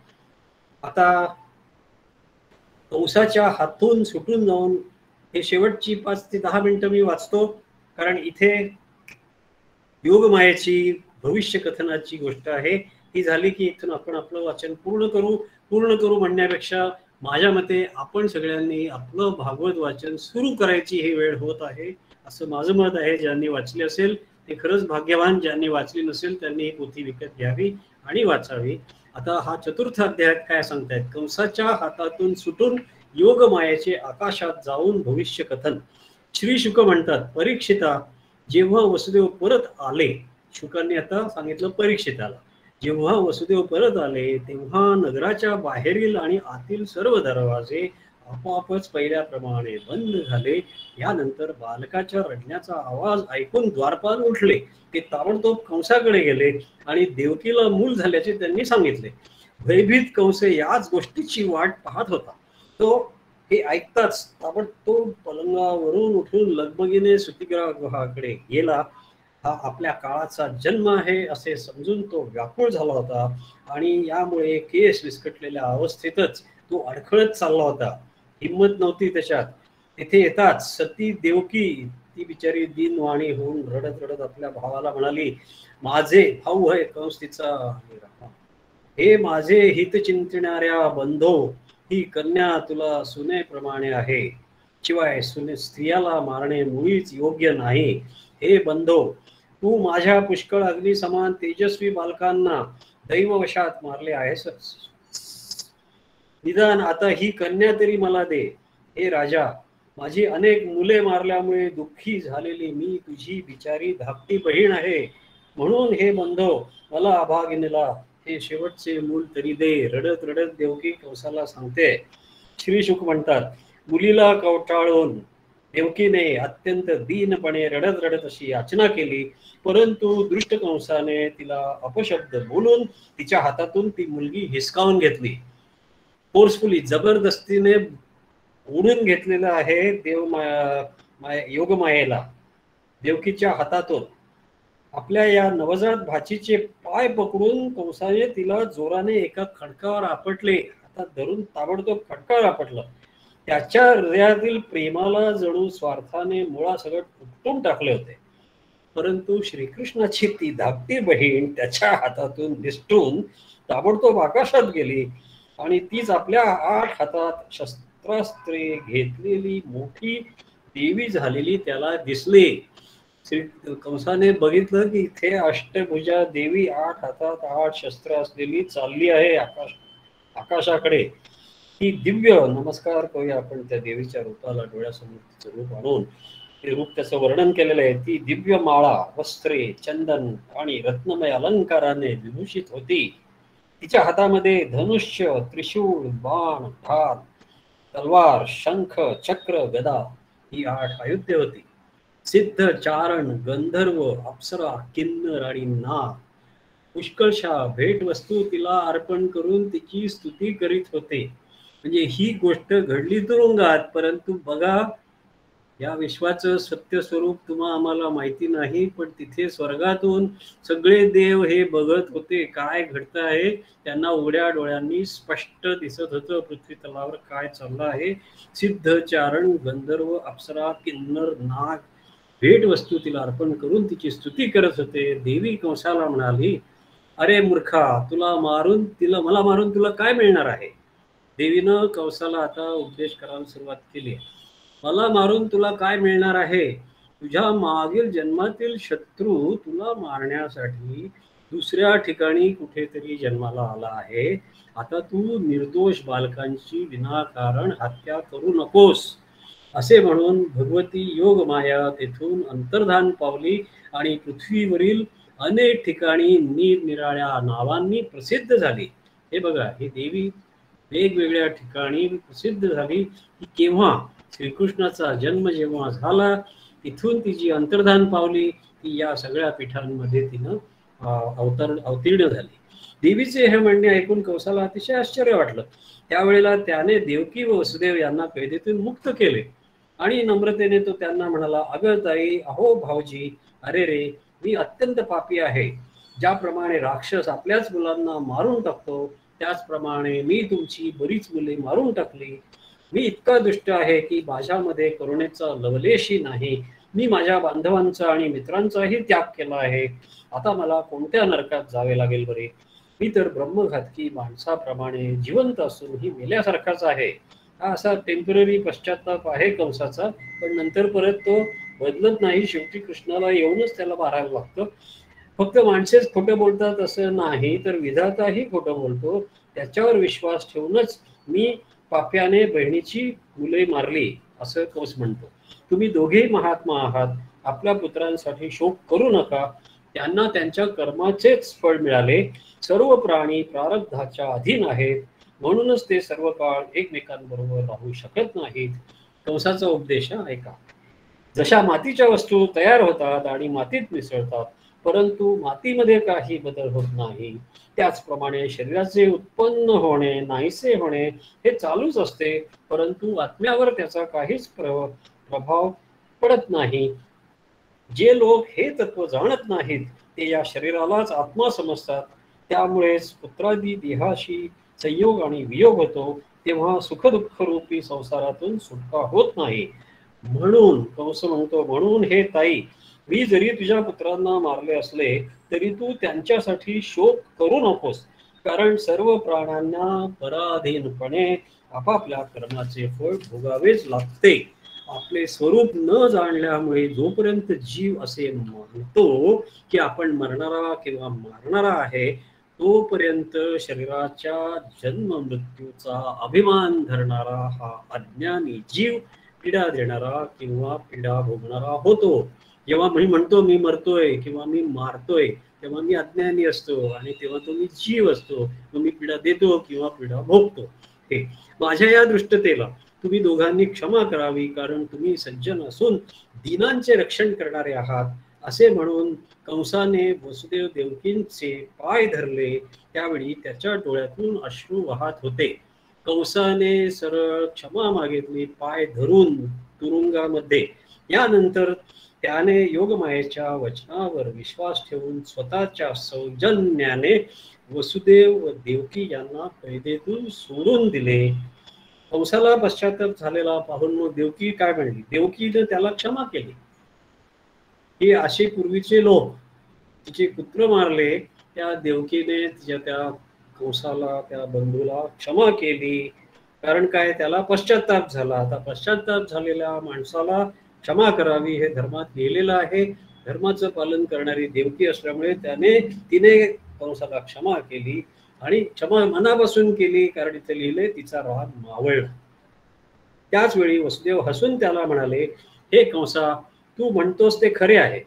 [SPEAKER 1] आता कंसाच्या हातून सुटून जाऊन हे शेवटची 5 ते 10 मिनिटं मी वाचतो, कारण इथे योगमायेची भविष्य कथनाची गोष्ट आहे. ही झाली की इथून आपण आपलं वाचन पूर्ण करू म्हणण्यापेक्षा माझ्या मते आपण सगळ्यांनी आपलं भागवत वाचन सुरू करायची ही वेळ होत आहे असं माझं मत आहे. ज्यांनी वाचली असेल ते खरंच भाग्यवान, ज्यांनी वाचली नसेल त्यांनी ही पोथी विकत घ्यावी आणि वाचावी. आता हा 4था अध्याय काय सांगतायत, कंसाच्या हातातून सुटून योगमायेचे आकाशात जाऊन भविष्य कथन. श्री शुक म्हणतात, परीक्षिता, जेव्हा वसुदेव परत आले, शुकांनी आता सांगितलं परीक्षिताला, जेव्हा वसुदेव परत आले तेव्हा नगराच्या बाहेरील आणि आतील सर्व दरवाजे आपोआपच पहिल्याप्रमाणे बंद झाले. यानंतर बालकाच्या रडण्याचा आवाज ऐकून द्वारपाल उठले. ते ताबडतोब कंसाकडे गेले आणि देवकीला मूल झाल्याचे त्यांनी सांगितले. भयभीत कंस याच गोष्टीची वाट पाहत होता. तो हे ऐकताच ताबडतोब पलंगावरून उठून लगबगीने सुतिगृहाकडे गेला. हा आपल्या काळाचा जन्म आहे असे समजून तो व्याकुळ झाला होता आणि यामुळे केस विस्कटलेल्या अवस्थेतच तो अडखळत चालला होता. हिंमत नव्हती त्याच्यात. तिथे येताच सती देवकी ती बिचारी दीनवाणी होऊन रडत रडत आपल्या भावाला म्हणाली, माझे भाऊ आहे कंस तिचा, हे माझे हित चिंतणाऱ्या बंधो, ही कन्या तुला सुनेप्रमाणे आहे. शिवाय सुने स्त्रियाला मारणे मुळीच योग्य नाही. हे बंधो, तू माझ्या पुष्कळ अग्नी समान तेजस्वी बालकांना दैववशात मारले आहेस. निदान आता ही कन्या तरी मला दे. हे राजा, माझी अनेक मुले मारल्यामुळे दुःखी झालेली मी तुझी बिचारी धाकटी बहीण आहे. म्हणून हे बंधो, मला अभागिनीला हे शेवटचे मूल तरी दे. रडत रडत देवकी कंसाला सांगते. श्री शुक म्हणतात, मुलीला कवटाळून देवकीने अत्यंत दीनपणे रडत रडत अशी याचना केली, परंतु दृष्ट कंसाने तिला अपशब्द बोलून तिच्या हातातून ती मुलगी हिसकावून घेतली. फोर्सफुली, जबरदस्तीने ओढून घेतलेलं आहे योगमायेला देवकीच्या हातातून. आपल्या या नवजात भाचीचे पाय पकडून कंसाने तिला जोराने एका खडकावर आपटले. हातात धरून ताबडतोब खडकावर आपटलं. त्याच्या हृदयातील प्रेमाला जणू स्वार्थाने मुळासकट उपटून टाकले होते. परंतु श्रीकृष्णाची ती धाकटी बहीण त्याच्या हातातून निसटून ताबडतोब आकाशात गेली आणि तीच आपल्या 8 हातात शस्त्रास्त्रे घेतलेली मोठी देवी झालेली त्याला दिसली. श्री कंसाने बघितलं की इथे अष्टभुजा देवी 8 हातात 8 शस्त्र असलेली चालली आहे आकाशाकडे. ती दिव्य, नमस्कार करूया आपण त्या देवीच्या रूपाला, डोळ्यासमोर तिचं रूप आणून ते रूप त्याचं वर्णन केलेलं आहे. ती दिव्य माळा, वस्त्रे, चंदन आणि रत्नमय अलंकाराने विभूषित होती. तिच्या हातामध्ये धनुष्य, त्रिशूळ, बाण, ढाल, तलवार, शंख, चक्र, गदा ही 8 आयुधे होती. सिद्ध, चारण, गंधर्व, अप्सरा, किन्नर आणि नाग पुष्कळशा भेट वस्तू तिला अर्पण करून तिची स्तुती करीत होते. म्हणजे ही गोष्ट घडली तुरुंगात, परंतु बघा या विश्वाचं सत्य स्वरूप तुम्हा आम्हाला माहिती नाही, पण तिथे स्वर्गातून सगळे देव हे बघत होते काय घडत आहे. त्यांना उघड्या डोळ्यांनी स्पष्ट दिसत होतं पृथ्वी तलावर काय चाललं आहे. सिद्ध, चारण, गंधर्व, अप्सरा, किन्नर, नाग भेट वस्तू तिला अर्पण करून तिची स्तुती करत होते. देवी कंसाला म्हणाली, अरे मूर्खा, मला मारून तुला काय मिळणार आहे. देवीनं कंसाला आता उपदेश करायला सुरुवात केली. मला मारून तुला काय मिळणार आहे. तुझ्या मागील जन्मातील शत्रू तुला मारण्यासाठी दुसऱ्या ठिकाणी कुठेतरी जन्माला आला आहे. आता तू निर्दोष बालकांची विनाकारण हत्या करू नकोस. असे म्हणून भगवती योगमाया तेथून अंतर्धान पावली आणि पृथ्वीवरील अनेक ठिकाणी निरनिराळ्या नावांनी प्रसिद्ध झाली. हे बघा, ही देवी वेगवेगळ्या ठिकाणी प्रसिद्ध झाली. की केव्हा श्रीकृष्णाचा जन्म जेव्हा झाला, तिथून तिची अंतर्धान पावली, ती या सगळ्या पीठांमध्ये तिनं अवतीर्ण झाली. देवीचे हे म्हणणे ऐकून कंसाला अतिशय आश्चर्य वाटलं. त्यावेळेला त्याने देवकी व वसुदेव यांना कैदेतून मुक्त केले आणि नम्रतेने तो त्यांना म्हणाला, अगं ताई, अहो भाऊजी, अरे रे, मी अत्यंत पापी आहे. ज्याप्रमाणे राक्षस आपल्याच मुलांना मारून टाकतो, त्याचप्रमाणे मी तुमची बरीच मुले मारून टाकली. मी इतका दुष्ट आहे की माझ्यामध्ये करुणेचा लवलेशही नाही. मी माझ्या बांधवांचा आणि मित्रांचाही त्याग केला आहे. आता मला कोणत्या नरकात जावे लागेल बरे. मी तर ब्रह्मघातकी माणसाप्रमाणे जिवंत असूनही मेल्यासारखाच आहे. हा असा टेम्पररी पश्चाताप आहे कंसाचा, पण नंतर परत तो बदलत नाही. शेवटी कृष्णाला येऊनच त्याला मारायला लागतं. फक्त माणसेच खोटं बोलतात असं नाही, तर विधाताही खोटं बोलतो. त्याच्यावर विश्वास ठेवूनच मी पाप्याने बहिणीची मुले मारली असं कंस म्हणतो. तुम्ही दोघेही महात्मा आहात. आपल्या पुत्रांसाठी शोक करू नका. त्यांना त्यांच्या कर्माचेच फळ मिळाले. सर्व प्राणी प्रारब्धाच्या अधीन आहेत, म्हणूनच ते सर्व काळ एकमेकांबरोबर राहू शकत नाहीत. कंसाचा उपदेश ऐका. जशा मातीच्या वस्तू तयार होतात आणि मातीत मिसळतात, परंतु मातीमध्ये काही बदल होत नाही. त्याचप्रमाणे शरीराचे उत्पन्न होणे नाहीसे होणे हे चालूच असते, परंतु आत्म्यावर त्याचा काहीच प्रभाव पडत नाही. जे लोक हे तत्व जाणत नाहीत ते या शरीरालाच आत्मा समजतात. त्यामुळेच पुत्रादी देहाशी संयोग आणि वियोग होतो, तेव्हा सुखदुःख रूपी संसारातून सुटका होत नाही. म्हणून कंस म्हणतो, म्हणून हे ताई, मी जरी तुझ्या पुत्रांना मारले असले तरी तू त्यांच्यासाठी शोक करू नकोस, कारण सर्व प्राण्यांना पराधीनपणे आपापल्या कर्माचे फळ भोगावेच लागते. आपले स्वरूप न जाणल्यामुळे जोपर्यंत जीव असे मानतो की आपण मरणारा किंवा मारणारा आहे, तोपर्यंत शरीराच्या जन्म मृत्यूचा अभिमान धरणारा हा अज्ञानी जीव पीडा देणारा किंवा पीडा भोगणारा होतो. जेव्हा मी म्हणतो मी मरतोय किंवा मी मारतोय, तेव्हा मी अज्ञानी असतो आणि तेव्हा तो मी जीव असतो, मग मी पीडा देतो किंवा पीडा भोगतो. हे माझ्या या दृष्टतेला तुम्ही दोघांनी क्षमा करावी, कारण तुम्ही सज्जन असून दीनांचे रक्षण करणारे आहात. असे म्हणून कंसाने वसुदेव देवकींचे पाय धरले. त्यावेळी त्याच्या डोळ्यातून अश्रू वाहत होते. कंसाने सरळ क्षमा मागितली पाय धरून तुरुंगामध्ये. यानंतर त्याने योगमायेच्या वचनावर विश्वास ठेवून स्वतःच्या सौजन्याने वसुदेव व देवकी यांना कैदेतून सोडून दिले. कंसाला पश्चाताप झालेला पाहून मग देवकी काय म्हणली, देवकीने त्याला क्षमा केली. ही असे पूर्वीचे लोक तिचे पुत्र मारले, त्या देवकीने तिच्या त्या कंसाला त्या बंधूला क्षमा केली. कारण काय, त्याला पश्चाताप झाला. आता पश्चाताप झालेल्या माणसाला क्षमा करावी हे धर्मात लिहिलेलं आहे. धर्माचं पालन करणारी देवकी असल्यामुळे तिने कंसाला क्षमा केली आणि क्षमा मनापासून केली, कारण इथे लिहिले तिचा राग मावळला. त्याच वेळी वसुदेव हसून त्याला म्हणाले, हे कंसा, तू म्हणतोस ते खरे आहे.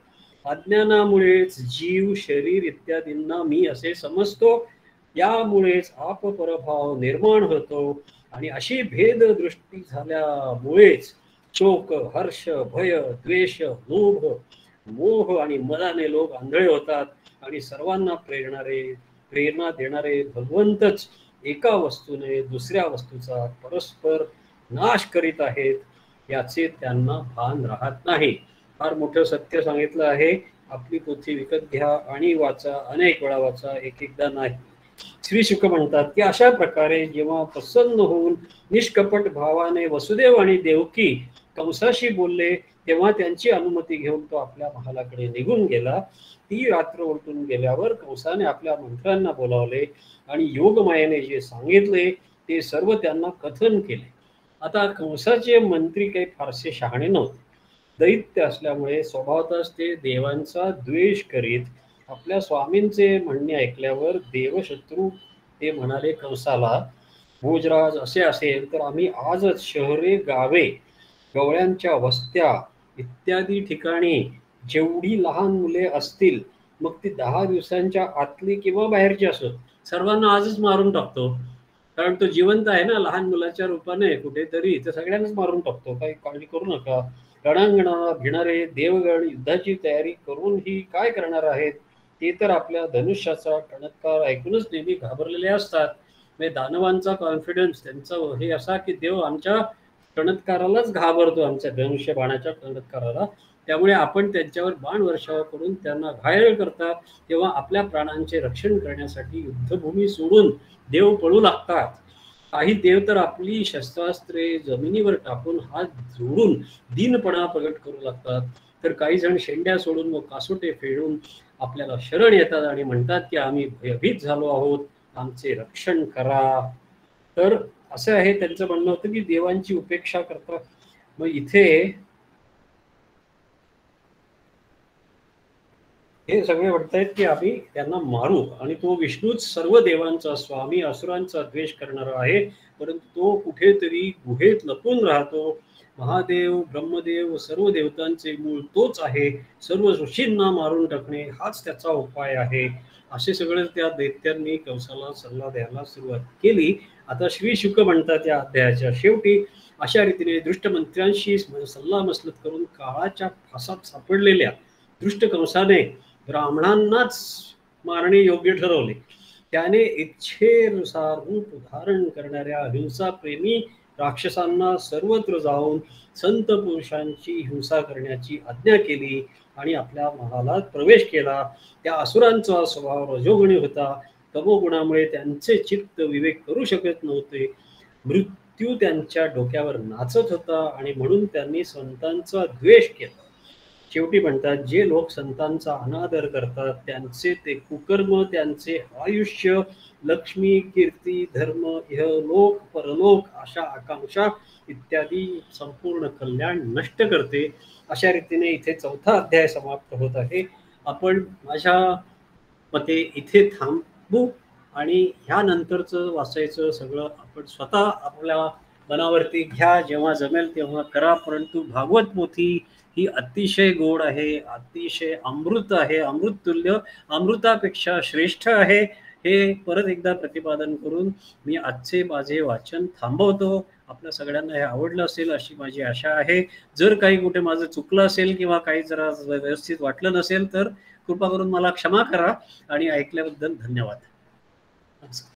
[SPEAKER 1] अज्ञानामुळेच जीव शरीर इत्यादींना मी असे समजतो. यामुळेच आपपरभाव निर्माण होतो आणि अशी भेद दृष्टी झाल्यामुळेच शोक, हर्ष, भय, द्वेष, लोभ, मोह आणि मदाने लोक आंधळे होतात आणि सर्वांना प्रेरणा देणारे भगवंतच एका वस्तूने दुसऱ्या वस्तूचा परस्पर नाश करीत आहेत, याचे त्यांना भान राहत नाही. फार मोठं सत्य सांगितलं आहे. आपली पोथी विकत घ्या आणि वाचा, अनेक वेळा वाचा, एकदा नाही. श्री शुक म्हणतात की अशा प्रकारे जेव्हा प्रसन्न होऊन निष्कपट भावाने वसुदेव आणि देवकी कंसाशी बोलले, तेव्हा त्यांची अनुमती घेऊन तो आपल्या महालाकडे निघून गेला. ती रात्र उलटून गेल्यावर कंसाने आपल्या मंत्र्यांना बोलावले आणि योगमायेने जे सांगितले ते सर्व त्यांना कथन केले. आता कंसाचे मंत्री काही फारसे शहाणे नव्हते. दैत्य असल्यामुळे स्वभावतच ते देवांचा द्वेष करीत. आपल्या स्वामींचे म्हणणे ऐकल्यावर देवशत्रू ते म्हणाले कंसाला, भोजराज असे असेल तर आम्ही आजच शहरे, गावे, गवळ्यांच्या वस्त्या इत्यादी ठिकाणी जेवढी लहान मुले असतील, मग ती 10 दिवसांच्या आतली किंवा बाहेरची असो, सर्वांना आजच मारून टाकतो. कारण तो जिवंत आहे ना, लहान मुलाच्या रूपाने कुठेतरी, तर सगळ्यांनाच मारून टाकतो. काही काळजी करू नका. रणांगणाला भिणारे देवगण युद्धाची तयारी करून ही काय करणार आहेत? ते तर आपल्या धनुष्याचा टणत्कार ऐकूनच नेहमी घाबरलेले असतात. म्हणजे दानवांचा कॉन्फिडन्स त्यांचा हे असा की देव आमच्या टणत्कारालाच घाबरतो, आमच्या धनुष्य बाणाच्या टणत्काराला. त्यामुळे आपण त्यांच्यावर बाण वर्षाव करून त्यांना घायल करतात. तेव्हा आपल्या प्राणांचे रक्षण करण्यासाठी युद्धभूमी सोडून देव पळू लागतात. काही देव तर आपली शस्त्रास्त्रे जमिनीवर टाकून हात जोडून दीनपणा प्रगट करू लागतात. तर काही जण शेंड्या सोडून व कासोटे फेडून आपल्याला शरण येतात आणि म्हणतात की आम्ही भयभीत झालो आहोत, आमचे रक्षण करा. तर असं आहे त्यांचं म्हणणं होतं की देवांची उपेक्षा करतात. मग इथे हे सगळे म्हणतायत की आम्ही त्यांना मारू, आणि तो विष्णूच सर्व देवांचा स्वामी, असुरांचा द्वेष करणारा आहे, परंतु तो कुठेतरी गुहेत लपून राहतो. महादेव, ब्रह्मदेव, सर्व देवतांचे मूळ तोच आहे. सर्व ऋषींना मारून टाकणे हाच त्याचा उपाय आहे. असे सगळे त्या दैत्यांनी कंसाला सल्ला द्यायला सुरुवात केली. आता श्री शुक म्हणतात या अध्यायाच्या शेवटी, अशा रीतीने दृष्ट मंत्र्यांशी सल्ला मसलत करून काळाच्या फासात सापडलेल्या दृष्ट कंसाने ब्राह्मणांनाच मारणे योग्य ठरवले. त्याने इच्छेनुसार रूप धारण करणाऱ्या हिंसाप्रेमी राक्षसांना सर्वत्र जाऊन संत पुरुषांची हिंसा करण्याची आज्ञा केली आणि आपल्या महालात प्रवेश केला. त्या असुरांचा स्वभाव रजोगुणी होता. तमोगुणामुळे त्यांचे चित्त विवेक करू शकत नव्हते. मृत्यू त्यांच्या डोक्यावर नाचत होता आणि म्हणून त्यांनी संतांचा द्वेष केला. शेवटी म्हणतात, जे लोक संतांचा अनादर करतात त्यांचे ते कुकर्म त्यांचे आयुष्य, लक्ष्मी, कीर्ती, धर्म, इहलोक परलोक अशा आकांक्षा इत्यादी संपूर्ण कल्याण नष्ट करते. अशा रीतीने इथे 4था अध्याय समाप्त होत आहे. आपण माझ्या मते इथे थांबू आणि ह्यानंतरचं वाचायचं सगळं आपण स्वतः आपल्या मनावरती घ्या. जेव्हा जमेल तेव्हा करा. परंतु भागवत पोथी ही अतिशय गोड आहे, अतिशय अमृत आहे, अमृततुल्य, अमृतापेक्षा श्रेष्ठ आहे. हे परत एकदा प्रतिपादन करून मी आजचे माझे वाचन थांबवतो. आपल्या सगळ्यांना हे आवडलं असेल अशी माझी आशा आहे. जर काही कुठे माझं चुकलं असेल किंवा काही जरा व्यवस्थित वाटलं नसेल तर कृपा करून मला क्षमा करा आणि ऐकल्याबद्दल धन्यवाद.